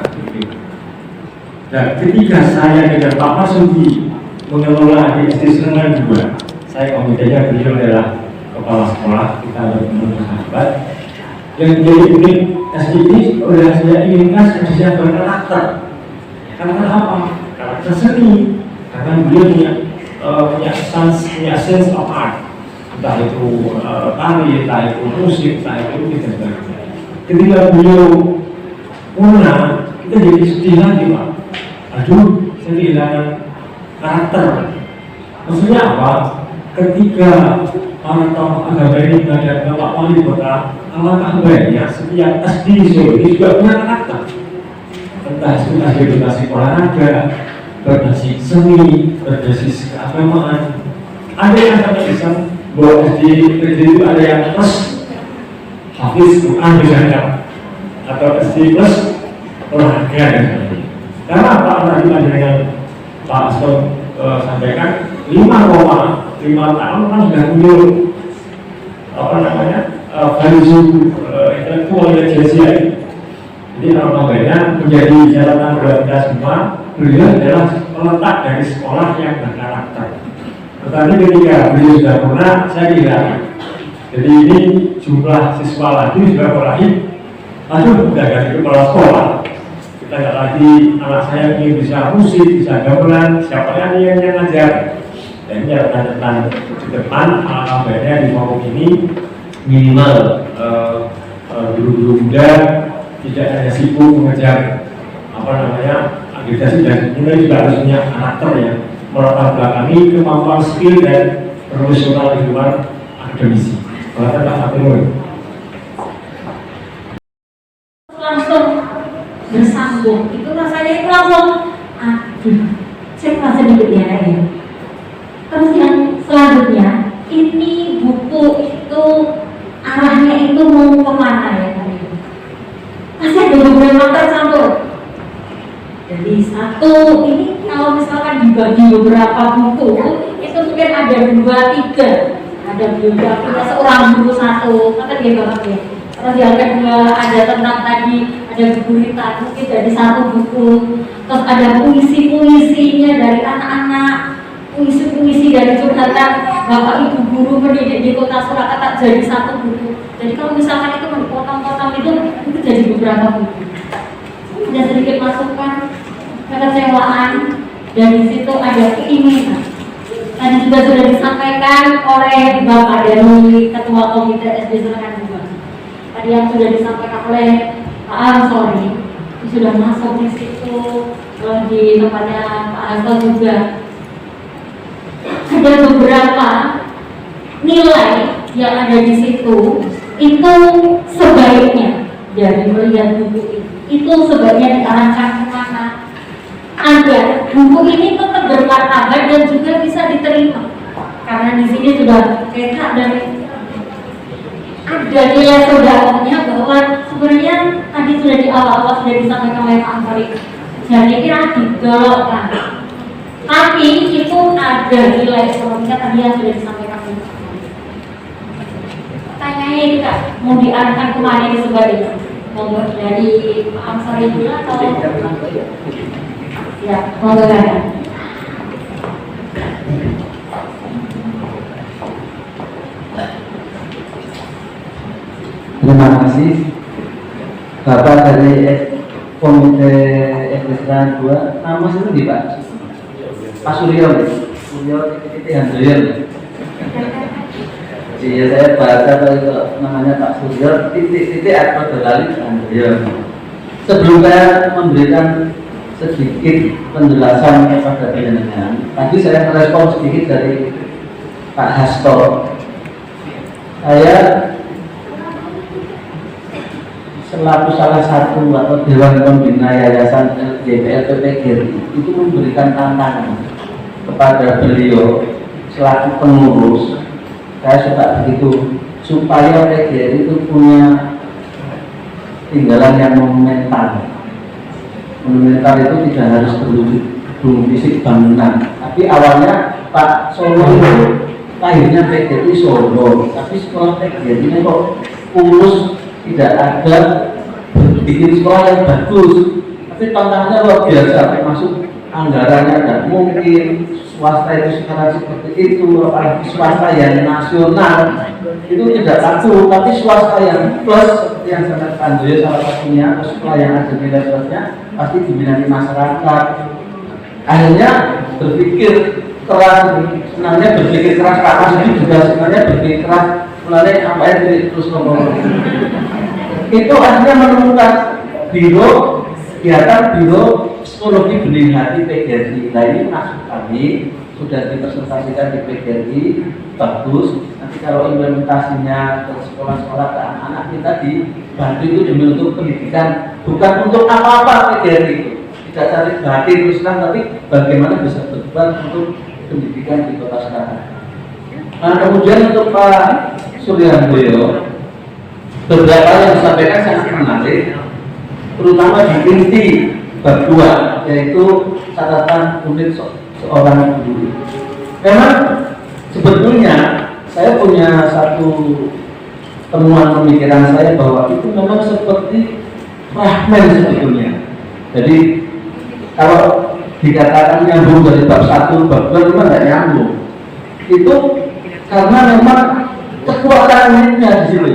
Dan ketika saya dengan Pak Marsudi mengelola SD Serengan 2, saya komitenya beliau adalah kepala sekolah, kita bertemu sahabat. Yang menjadi unik SD ini adalah saya inginkan SD berkarakter. Karakter apa? Karakter seni. Karena beliau punya sense of art. Entah itu tari, entah itu musik, entah itu lukis dan sebagainya. Ketika beliau pulang, kita jadi sedih lagi, Pak. Aduh, saya kehilangan karakter. Maksudnya apa? Ketika para tokoh agama ini ada Bapak Wali Kota, alangkah baiknya setiap SD Solo ini juga punya karakter. Entah itu edukasi olahraga, berbasis seni, berbasis keagamaan. Ada yang kami bisa bahwa SD itu ada yang plus hafiz Quran misalnya, atau SD plus olahraga dan sebagainya. Karena apa tadi dengan Pak Aston sampaikan 5 tahun kan sudah muncul value intelektual Pancasila. Jadi namanya menjadi catatan buat kita semua. Beliau adalah peletak dari sekolah yang berkarakter. Tetapi ketika beliau sudah pernah, saya kira jadi ini jumlah siswa lagi sudah mulai aduh udah ganti kepala sekolah. Kita nggak lagi anak saya ingin bisa musik, bisa gamelan, siapa yang ngajar. Dan ini catatan di depan alhamdulillah di forum ini minimal guru-guru muda tidak hanya sibuk mengejar agregasi dan mulai juga harus punya karakter yang melatar belakangi kemampuan skill dan profesional di luar akademisi. Bahkan Pak Abdul langsung bersambung, itu rasanya itu langsung saya merasa diberdayakan ya. Terus yang selanjutnya, ini buku itu arahnya itu mau kemana ya tadi? Masih ada beberapa tercampur. Jadi satu ini kalau misalkan dibagi beberapa buku itu mungkin ada 2-3, ada biografinya seorang guru satu, kata dia banget ya. Terus yang kedua ada tentang tadi ada gurita mungkin dari satu buku, terus ada puisi-puisinya dari anak-anak, puisi-puisi dari curhatan bapak ibu guru pendidik di kota Surakarta jadi satu buku. Jadi kalau misalkan itu dipotong-potong itu jadi beberapa buku. Ada sedikit masukan, kekecewaan, dan di situ ada keinginan. Tadi juga sudah disampaikan oleh Bapak dari Ketua Komite SD Serengan 2. Tadi yang sudah disampaikan oleh Pak Ansori sudah masuk di situ, di tempatnya Pak Ansor juga. Ada beberapa nilai yang ada di situ itu sebaiknya dari melihat buku itu sebaiknya diarahkan kemana agar buku ini tetap bermartabat dan juga bisa diterima, karena di sini sudah cetak dan ada nilai saudaranya bahwa sebenarnya tadi sudah di awal-awal sudah disampaikan oleh Pak Ansori, jadi kira digolokkan. Tapi itu ada nilai ekonominya tadi yang sudah disampaikan. Pertanyaannya juga mau diarahkan kemana ini sebaliknya? Mau dari Pak Ansori dulu atau? Ya, mau berada. Terima kasih Bapak dari Komite SD 2. Nama sendiri Pak? Pak Suryo, titik Handrian. Iya, saya baca kalau namanya Pak Suryo, titik atau Delali Handrian. Sebelum saya memberikan sedikit penjelasan kepada penjenengan, tadi saya merespon sedikit dari Pak Hasto. Saya selaku salah satu atau Dewan Pembina Yayasan LGPL PPGRI itu memberikan tantangan kepada beliau selaku pengurus, saya suka begitu supaya PGRI itu punya tinggalan yang monumental. Monumental itu tidak harus berwujud gedung fisik bangunan, tapi awalnya Pak Solo itu lahirnya PGRI Solo, tapi sekolah PGRI ini kok kurus, tidak ada bikin sekolah yang bagus, tapi tantangannya luar biasa, termasuk anggarannya dan mungkin swasta itu sekarang seperti itu, apalagi swasta yang nasional itu tidak laku, tapi swasta yang plus seperti yang sangat Pandoyo salah satunya, atau sekolah yang ada nilai plusnya pasti diminati masyarakat. Akhirnya berpikir keras, sebenarnya berpikir keras, Pak Mas juga sebenarnya berpikir keras melalui apa yang terus ngomong. Itu akhirnya menemukan kegiatan biro psikologi benih hati PGRI. Nah ini maksud kami sudah dipresentasikan di PGRI, bagus. Nanti kalau implementasinya ke sekolah-sekolah ke anak-anak kita dibantu itu demi untuk pendidikan, bukan untuk apa-apa PGRI itu. Tidak cari batin terus terang, tapi bagaimana bisa berbuat untuk pendidikan di kota sekarang. Nah kemudian untuk Pak Suryandoyo, beberapa yang disampaikan sangat menarik, terutama di inti bab 2, yaitu catatan unik seorang guru. Memang sebetulnya saya punya satu temuan pemikiran saya bahwa itu memang seperti fragmen sebetulnya. Jadi kalau dikatakan nyambung dari bab 1, bab 2 memang nggak nyambung. Itu karena memang kekuatan uniknya di sini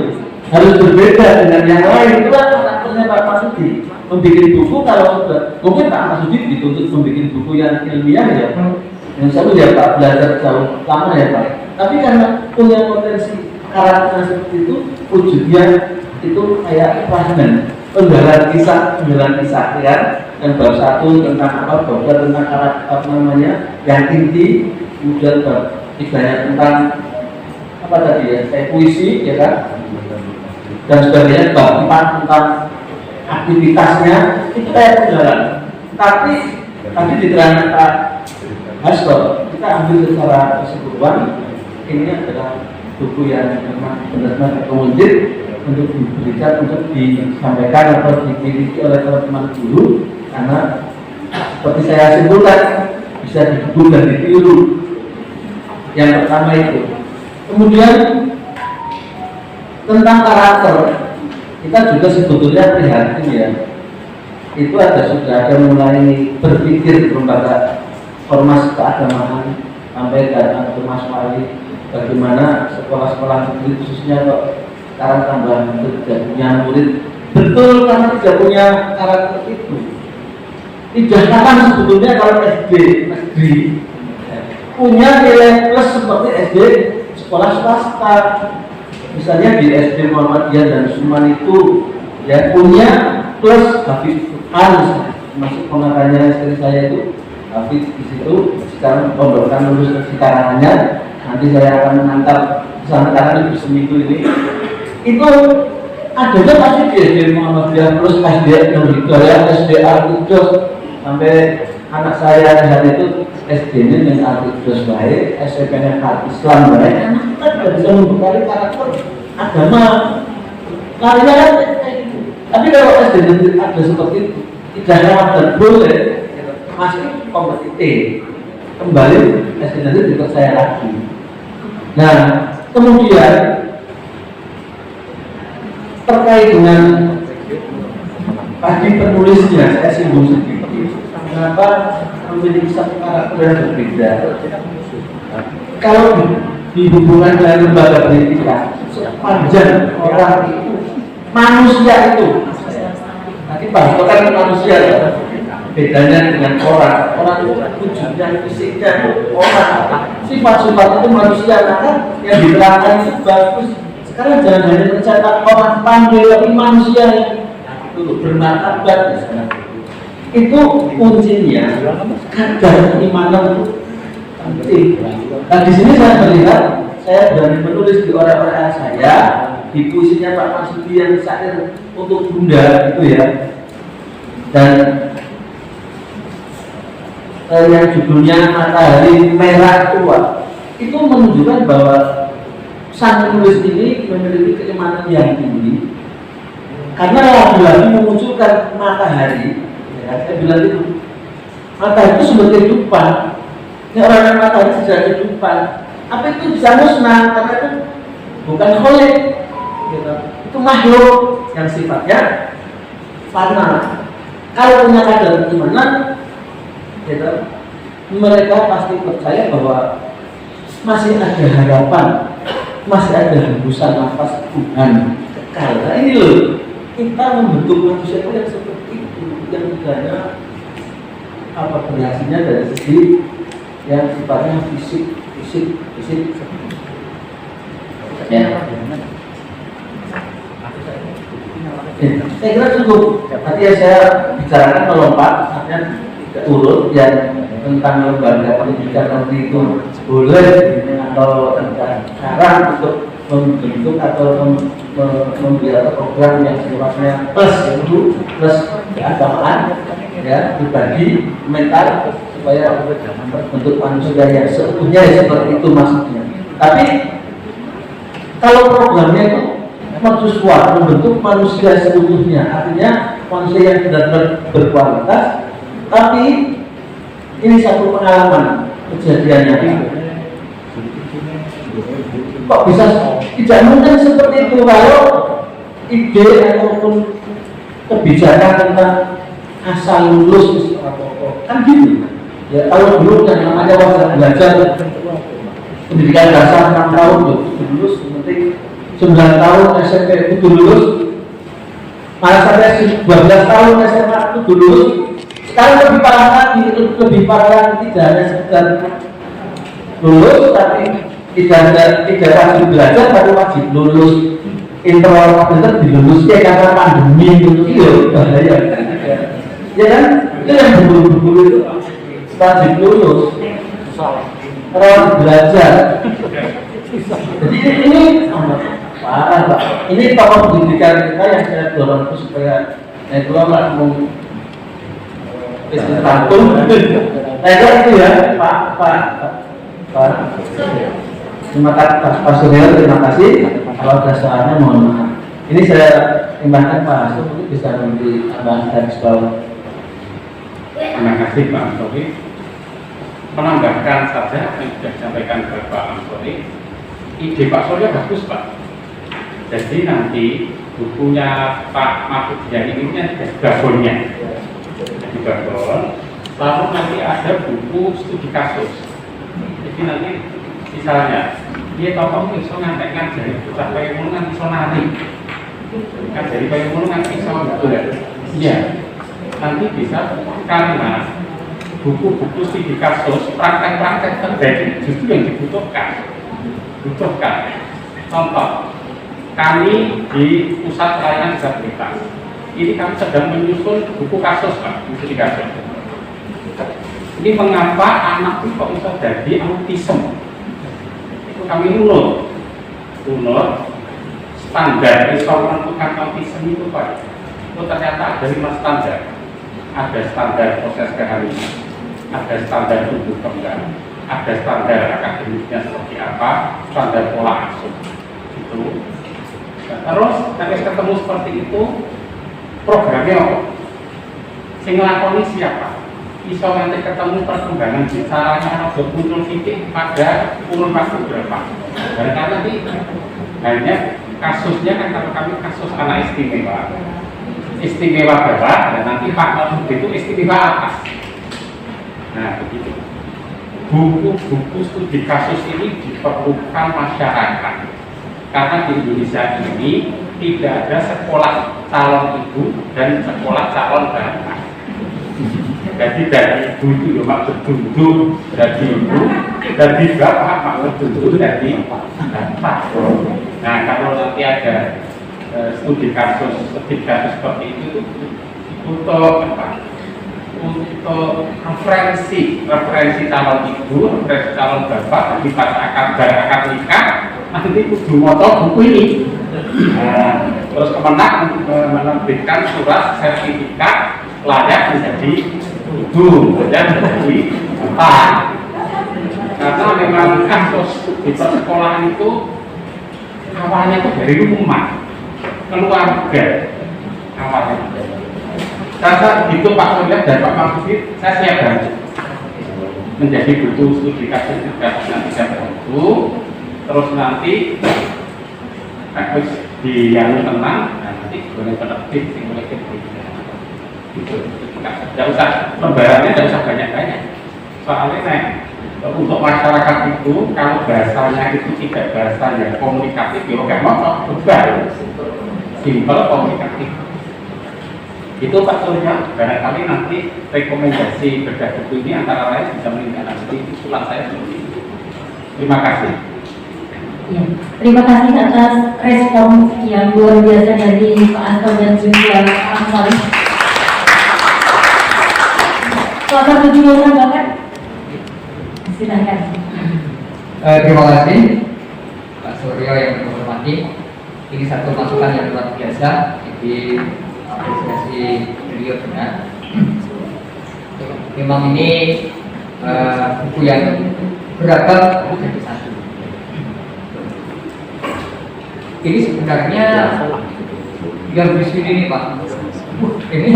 harus berbeda dengan yang lain. Itu kan karakternya Pak Masudi membuat buku. Kalau sudah mungkin Pak Masudi dituntut membuat buku yang ilmiah ya, yang satu ya Pak belajar jauh lama ya Pak. Tapi karena punya potensi karakter seperti itu, wujudnya itu kayak fragmen penggalan kisah ya. Dan bab 1 tentang apa, bab 2 tentang karakter apa namanya yang inti, kemudian bab 3-nya tentang apa tadi ya, kayak puisi ya kan, dan sebagainya, bab 4 tentang aktivitasnya, itu kayak penggalan. Tapi tadi diterangkan Pak Hasto, kita ambil secara keseluruhan, ini adalah buku yang memang benar-benar akomodir untuk diberikan, untuk disampaikan atau dimiliki oleh teman-teman guru, karena seperti saya simpulkan bisa dihubung dan ditiru. Yang pertama itu. Kemudian tentang karakter, kita juga sebetulnya prihatin ya. Itu sudah ada mulai berpikir lembaga ormas keagamaan sampai datang ke Mas Wali, bagaimana sekolah-sekolah negeri khususnya kok sekarang tambah tidak punya murid. Betul, karena tidak punya karakter itu. Tidak akan sebetulnya kalau SD negeri punya nilai plus seperti SD sekolah swasta. Misalnya di SD Muhammadiyah dan Suman itu ya punya plus Hafidz Quran, masuk pengakarnya istri saya itu Hafidz di situ. Sekarang pembarukan lulus di Karanganyar. Nanti saya akan mengantar ke sana karena itu seminggu ini. Itu adanya pasti di SD Muhammadiyah plus SD Hidayah, SD Al-Qudus, sampai anak saya lihat itu SD-nya dengan Al-Qudus baik, SMP-nya Al-Islam baik. Anak kita tidak bisa membekali karakter agama. Larinya kan kayak gitu. Tapi kalau SD negeri ada seperti itu, tidak lewat dan boleh, masih kompetitif. Kembali SD negeri dipercaya lagi. Nah, kemudian terkait dengan tadi penulisnya, saya singgung sedikit. Kenapa memiliki satu karakter yang berbeda? Kalau dihubungkan dengan lembaga pendidikan, sepanjang orang itu manusia itu, nanti Pak itu kan manusia ya. Bedanya dengan orang itu wujudnya, fisiknya itu orang, sifat-sifat itu manusia. Maka yang diterangkan itu bagus. Sekarang jangan hanya mencetak orang pandai, tapi manusia yang bermartabat. Itu kuncinya, kadar keimanan itu penting. Nah di sini saya melihat, saya berani menulis di orang-orang saya, di puisinya Pak Masudi yang syair untuk Bunda itu ya. Dan yang judulnya Matahari Merah Tua itu menunjukkan bahwa sang penulis ini memiliki keimanan yang tinggi karena lagi-lagi memunculkan matahari. Ya, saya bilang itu matahari itu sumber kehidupan. Ini orang matahari sejak kehidupan. Apa itu bisa musnah karena itu bukan kholik, gitu. Itu makhluk yang sifatnya fana. Kalau punya kadar keimanan, gitu, mereka pasti percaya bahwa masih ada harapan, masih ada hembusan nafas Tuhan kekal. Nah ini loh, kita membentuk manusia itu yang seperti itu, yang tidaknya apa kreasinya dari segi yang sifatnya fisik. Ya. Saya kira cukup. Tadi ya saya bicarakan melompat, artinya tidak urut yang tentang lembaga pendidikan negeri itu boleh atau tentang cara untuk membentuk atau membuat program yang sifatnya plus keagamaan, ya, pribadi, mental, supaya bentuk manusia yang seutuhnya seperti itu maksudnya. Tapi kalau programnya itu mercusuar membentuk manusia seutuhnya, artinya manusia yang benar-benar berkualitas. Tapi ini satu pengalaman kejadiannya itu. Kok bisa tidak mungkin seperti itu kalau ide ataupun kebijakan tentang asal lulus kan gini. Ya kalau dulu yang namanya wajah belajar pendidikan dasar 6 tahun lulus, penting 9 tahun SMP itu lulus, malah sampai 12 tahun SMA itu lulus. Sekarang lebih parah lagi, tidak hanya sekedar lulus, tapi tidak wajib belajar, tapi wajib lulus. Interval bener dilulusnya karena pandemi itu, iya bahaya. Ya kan, itu yang berburu-buru itu wajib lulus, wajib belajar. Jadi ini parah Pak. Ini tokoh pendidikan kita yang saya dorong itu supaya itu mau Tantung, saya itu ya Pak. Terima kasih Pak Suryo, terima kasih. Kalau ada soalnya mohon maaf. Ini saya timbangkan Pak Hasto mungkin bisa memberi tambahan garis bawah. Terima kasih Pak Ansori. Menambahkan saja apa yang sudah disampaikan oleh Pak Ansori. Ide Pak Suryo bagus Pak. Jadi nanti bukunya Pak Mahfud Diani ini ada gabunnya. Lalu nanti ada buku studi kasus. Jadi nanti misalnya dia tokoh iso ngantek dari pusat payung kan iso nari, kan dari payung kan iso iya nanti bisa karena buku-buku studi kasus praktek-praktek terjadi justru yang dibutuhkan. Contoh kami di pusat pelayanan disabilitas ini kami sedang menyusun buku kasus Pak, studi kasus. Ini mengapa anak itu kok bisa jadi autism? Itu kami runut standar iso menentukan autism itu Pak. Itu ternyata ada 5 standar. Ada standar proses kehamilan, ada standar tumbuh kembang, ada standar akademiknya seperti apa, standar pola asuh. Itu. Nah, terus sampai ketemu seperti itu, programnya apa? Sing nglakoni siapa? Iso nanti ketemu perkembangan caranya anak muncul titik pada umur waktu berapa? Dan karena nanti hanya kasusnya kan kalau kami kasus anak istimewa bawah dan nanti Pak Mahfud itu istimewa atas. Nah begitu. Buku-buku studi kasus ini diperlukan masyarakat karena di Indonesia ini tidak ada sekolah calon ibu dan sekolah calon bapak. Jadi dari ibu itu ya maksud duduk, dari ibu, dari bapak maksud duduk, dari bapak. Nah kalau nanti ada studi kasus seperti itu untuk apa? Untuk referensi calon ibu, referensi calon bapak, di pas akad nikah nanti kudu moto buku ini. Terus Kemenak menerbitkan surat sertifikat layak menjadi ya jadi karena memang kasus di persekolahan itu awalnya itu dari rumah keluarga awalnya. Karena itu Pak Surya dan Pak Maksudi, saya siap bantu menjadi butuh studi kasus juga nanti saya bantu. Terus nanti bagus di yang tenang, nanti boleh penerbit, boleh itu tidak usah lembarannya, tidak usah banyak-banyak. Soalnya untuk masyarakat itu kalau bahasanya itu tidak bahasa yang komunikatif, ya nggak mau coba simpel komunikatif. Itu Pak Surya, barangkali nanti rekomendasi bedah buku ini antara lain bisa menindaklanjuti usulan saya seperti itu. Terima kasih. Ya, terima kasih atas respon yang luar biasa dari Pak Anton dan juga Pak Ansori. Selamat berjuang Bapak. Silakan. Terima kasih Pak Suryo yang menghormati. Ini satu masukan yang luar biasa. Jadi apresiasi beliau benar. Memang ini buku yang beragam menjadi satu. Ini sebenarnya yang di sini nih Pak. Ini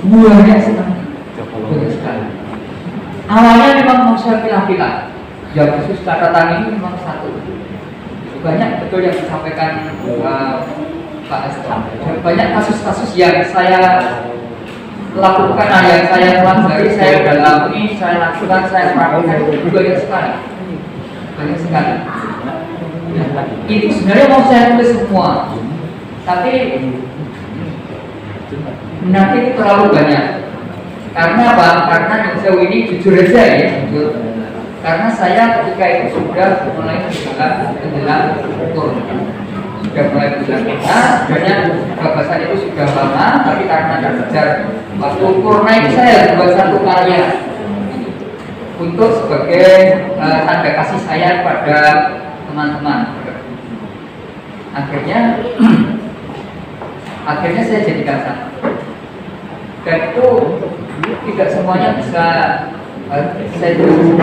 buahnya sekali. Awalnya memang mau saya pilih-pilih. Yang khusus catatan ini memang satu. Banyak betul yang disampaikan Pak Eston. Banyak kasus-kasus yang saya lakukan, yang saya pelajari, saya dalami, saya lakukan, saya praktekkan banyak sekali. Banyak sekali. Itu sebenarnya mau saya tulis semua, tapi nanti itu terlalu banyak. Karena apa? Karena sejauh ini jujur aja ya, jujur. Karena saya ketika itu sudah mulai menjelang ukur, sudah mulai menjelang kita, sebenarnya gagasan itu sudah lama, tapi karena kejar waktu ukur naik saya buat satu karya untuk sebagai tanda kasih saya pada teman-teman. Akhirnya saya jadikan satu. Dan itu tidak semuanya bisa saya tulis.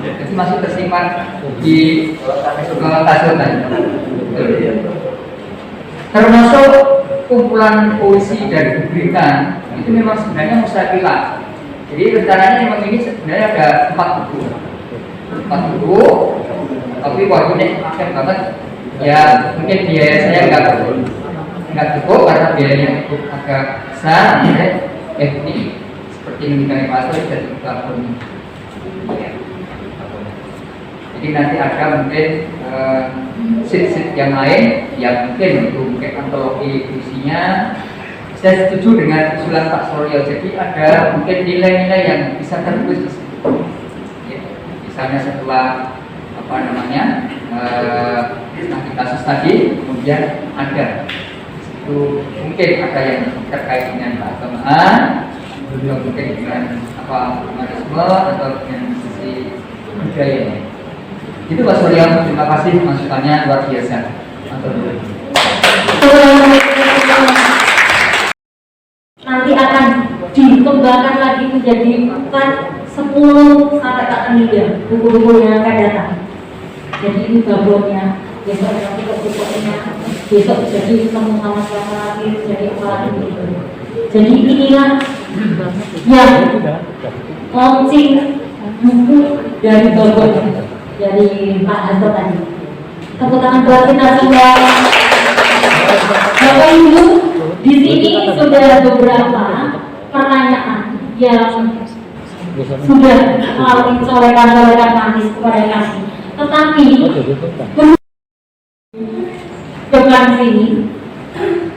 Jadi masih tersimpan di tasnya tadi. Termasuk kumpulan puisi dari Bubrikan itu memang sebenarnya mau saya pilih. Jadi rencananya memang ini sebenarnya ada 4 buku. 4 buku, tapi waktunya akhir banget. Ya mungkin biaya saya nggak cukup karena biayanya cukup agak besar. Ini seperti yang dikatakan Pak Asri dan juga Boni. Jadi nanti ada mungkin sheet-sheet yang lain yang mungkin untuk mungkin antologi puisinya. Saya setuju dengan usulan Pak Suryo. Jadi ada mungkin nilai-nilai yang bisa tertulis di situ. Ya, misalnya setelah apa namanya nanti kasus tadi, kemudian ada itu mungkin ada yang terkait dengan keagamaan, mungkin dengan apa humanisme atau dengan sisi budaya. Itu Pak Surya, terima kasih masukannya luar biasa. Nanti akan dikembangkan lagi menjadi 10 sampai 4 buku-buku yang akan datang. Jadi ini babonnya, besok nanti bukunya, besok jadi ketemu sama siapa lagi, jadi apa lagi gitu. Jadi inilah yang launching buku dari babon dari Pak Hasto tadi. Tepuk tangan buat kita semua. Bapak Ibu, di sini sudah beberapa pertanyaan yang sudah melalui corekan-corekan manis kepada kami. Tetapi depan sini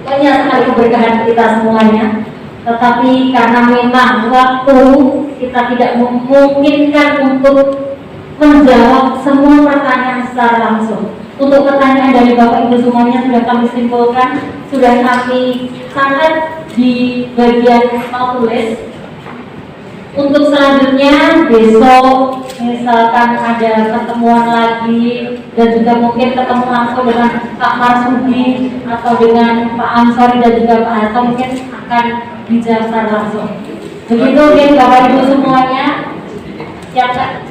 banyak sekali keberkahan kita semuanya. Tetapi karena memang waktu kita tidak memungkinkan untuk menjawab semua pertanyaan secara langsung. Untuk pertanyaan dari Bapak Ibu semuanya sudah kami simpulkan, sudah kami catat di bagian tulis. Untuk selanjutnya besok misalkan ada pertemuan lagi dan juga mungkin ketemu langsung dengan Pak Marsudi atau dengan Pak Ansori dan juga Pak Hasto, mungkin akan dijawab secara langsung. Begitu geng Bapak Ibu semuanya. Siap Kak?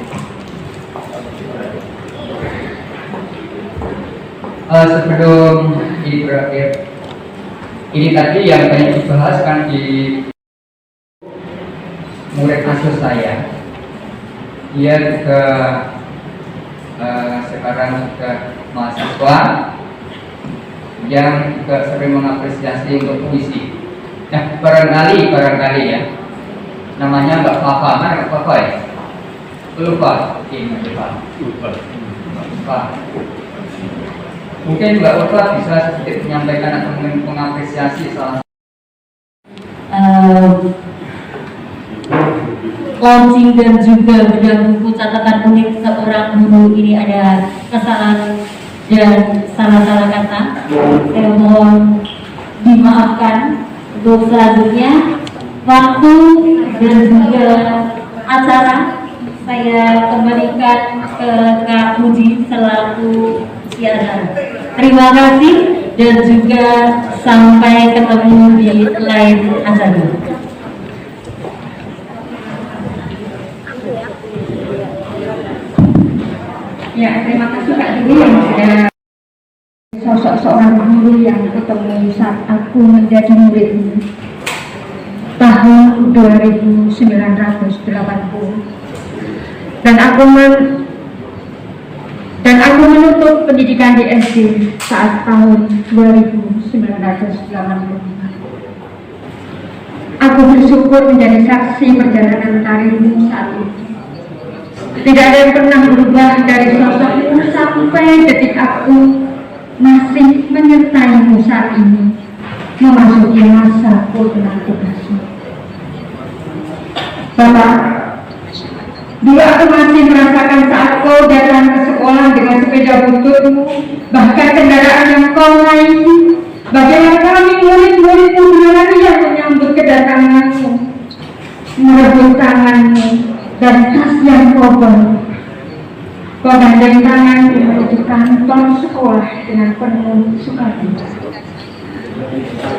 Sebelum ini berakhir, ini tadi yang banyak dibahas kan di murid asuh saya. Dia juga sekarang juga mahasiswa yang juga sering mengapresiasi untuk puisi. Nah, barangkali ya, namanya Mbak Fafa, mana Mbak Fafa ya? Lupa, ini lupa. Mungkin Mbak Fafa bisa sedikit menyampaikan atau mengapresiasi salah launching dan juga bedah buku catatan unik seorang guru ini ada kesalahan dan salah-salah kata. Saya mohon dimaafkan. Untuk selanjutnya waktu dan juga acara saya kembalikan ke Kak Puji selaku siaran. Terima kasih dan juga sampai ketemu di lain acara. Ya, terima kasih Kak Dwi yang sudah sosok seorang guru yang ketemu saat aku menjadi murid tahun 2980 dan aku menutup pendidikan di SD saat tahun 2985. Aku bersyukur menjadi saksi perjalanan karirmu saat ini. Tidak ada yang pernah berubah dari sosokmu sampai detik aku masih menyertaimu saat ini memasuki masa purna tugasmu. Bapak, dulu aku masih merasakan saat kau datang ke sekolah dengan sepeda bututmu, bahkan kendaraan yang kau naiki. Bagaimana kami murid-muridmu berlarian menyambut kedatanganmu, merebut tanganmu dan tas yang kau bawa. Kau gandeng tanganmu menuju kantor sekolah dengan penuh sukacita.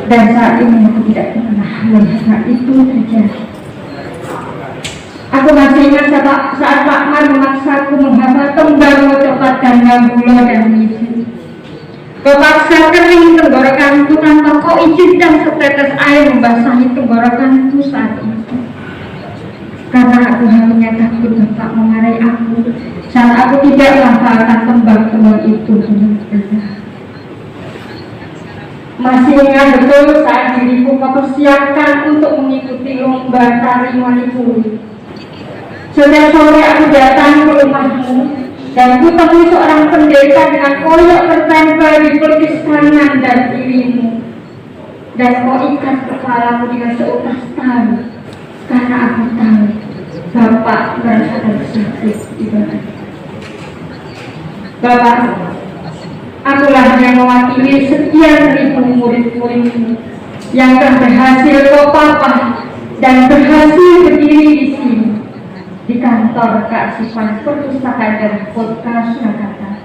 Dan saat ini aku tidak pernah melihat itu terjadi. Aku masih ingat saat Pak Mar memaksaku menghafal kembang coklat ganda gula dan misi. Kau paksa kering tenggorokanku tanpa kau izinkan setetes air membasahi tenggorokanku saat itu. Karena aku hanya takut Bapak memarahi aku saat aku tidak menghafalkan tembang-tembang itu dengan benar. Masih ingat betul saat diriku kau persiapkan untuk mengikuti lomba tari Manipuri. Setiap sore aku datang ke rumahmu dan ku temui seorang pendeta dengan koyok tertempel di pelukis kanan dan kirimu. Dan kau ikat kepalamu dengan seutas tali karena aku tahu Bapak merasakan sakit di badan. Bapak, akulah yang mewakili sekian ribu murid-muridmu yang telah berhasil kau papa dan berhasil berdiri di sini di kantor kearsipan perpustakaan dan kota Surakarta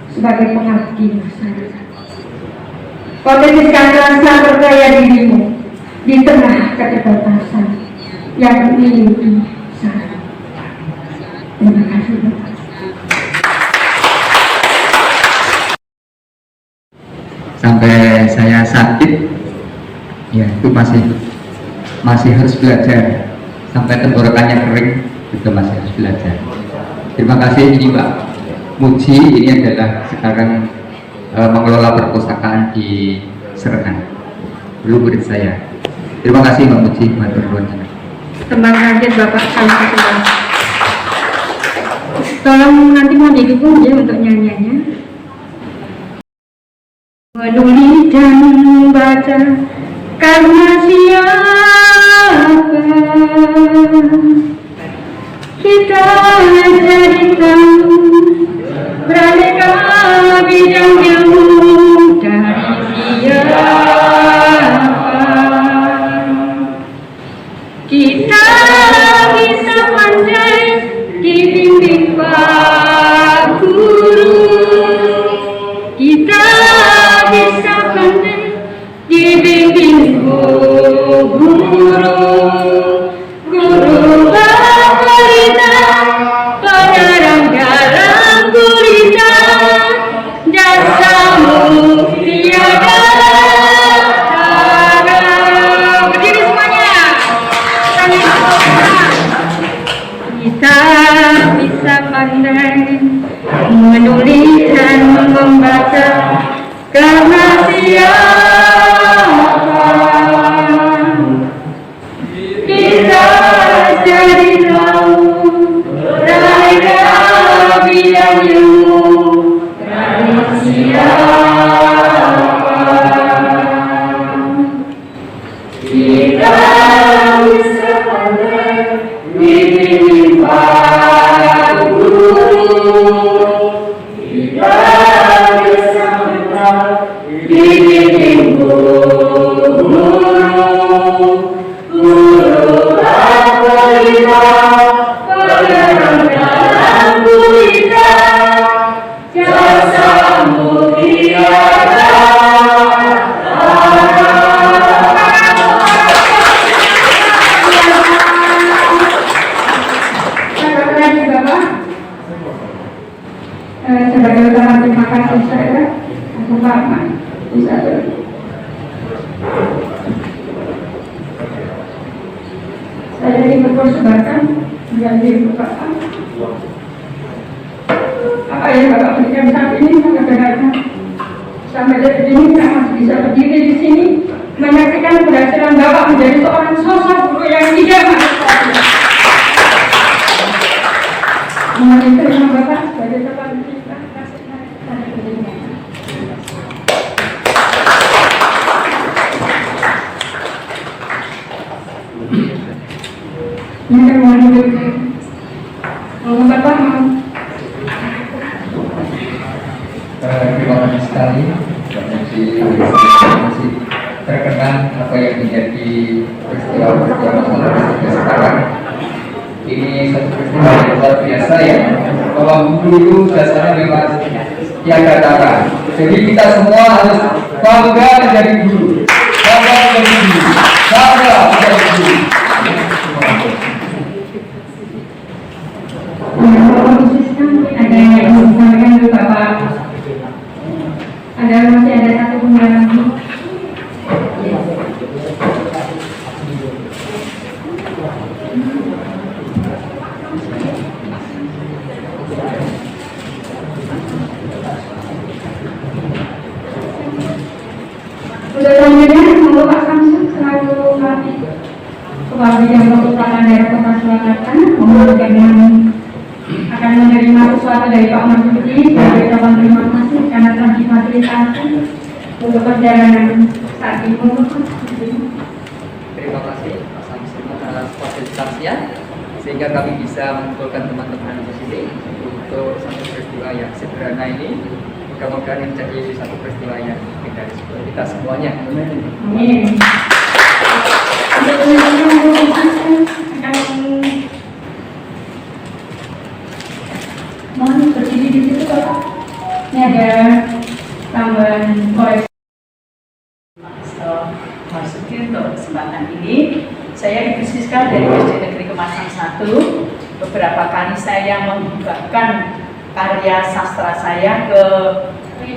sebagai pengabdi masyarakat. Kau tegaskan rasa percaya dirimu di tengah keterbatasan yang memiliki saya. Terima kasih. sampai saya sakit, ya itu masih harus belajar sampai tenggorokannya kering, juga masih harus belajar. Terima kasih ini Mbak Muji, ini adalah sekarang mengelola perpustakaan di Serengan, dulu murid saya. Terima kasih Mbak Muji, matur nuwun. Tembang kaget Bapak kami semua. Tolong nanti mau didukung ya untuk nyanyiannya. Menulis dan membaca karena siapa kita jadikan beraneka bidang ilmu dari siapa kita bisa pandai dibimbing Pak Guru, kita bisa pandai dibimbing guru, Kita bisa pandai menulis dan membaca karena siapa kita jadi tahu raya bidang ilmu dari siapa kita bisa pandai dibimbing Pak Guru, kita bisa pandai dibimbing guru apa kita penerang dalam gurita jasamu tiada. Sebagai utama terima kasih saya untuk Bapak bisa saya dipersembahkan menjadi Bapak. Apa yang Bapak berikan saat ini kadang-kadang sampai detik ini saya masih bisa berdiri di sini menyaksikan keberhasilan Bapak menjadi seorang sosok guru yang tidak manusia. Mohon terima Bapak sebagai tempat kita kasih pada dirinya. Ini mohon diri. Mohon Bapak mau. Terima kasih sekali. Masih terkenang apa yang menjadi peristiwa-peristiwa masalah sekarang. Ini satu peristiwa yang luar biasa ya, bahwa guru itu dasarnya memang tiada tara. Jadi kita semua harus bangga menjadi guru, bangga menjadi guru, bangga menjadi guru. Bapak khususkan ada yang disampaikan ke Bapak. Masih ada satu undangan lagi. Selanjutnya, semoga Pak Samsul selalu kami Kepala Bidang Perpustakaan Daerah Kota Surakarta memberikan akan menerima sesuatu dari Pak Marsudi sebagai ucapan terima kasih karena telah difasilitasi untuk perjalanan saat ini. Terima kasih Pak Samsul atas fasilitasinya sehingga kami bisa mengumpulkan teman-teman di sini untuk satu peristiwa yang sederhana ini. Mudah-mudahan ini menjadi satu peristiwa yang indah dari kita semuanya. Amin. Mohon berdiri di situ Bapak. Ini ada tambahan koreksi. Marsudi untuk kesempatan ini. Saya dikhususkan dari SD Negeri Kemasan 1. Beberapa kali saya menghibahkan karya sastra saya ke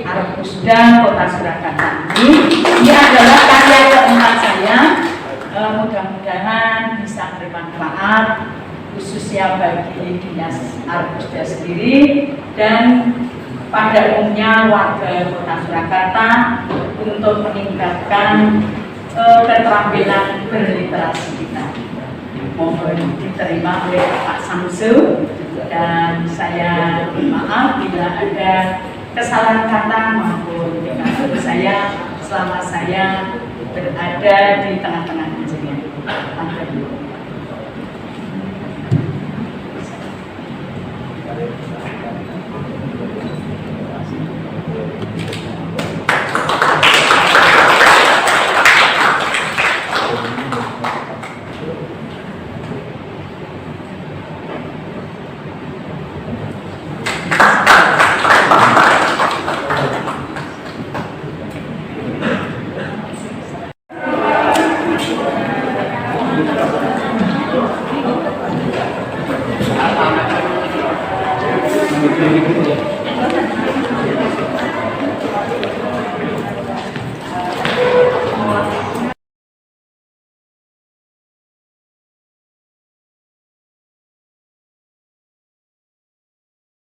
Arpusda Kota Surakarta ini adalah karya keempat saya. Mudah-mudahan bisa bermanfaat khususnya bagi Dinas Arpusda sendiri dan pada umumnya warga Kota Surakarta untuk meningkatkan keterampilan berliterasi kita. Mohon diterima oleh Pak Samsul dan saya maaf bila ada kesalahan kata maupun saya selama saya berada di tengah-tengah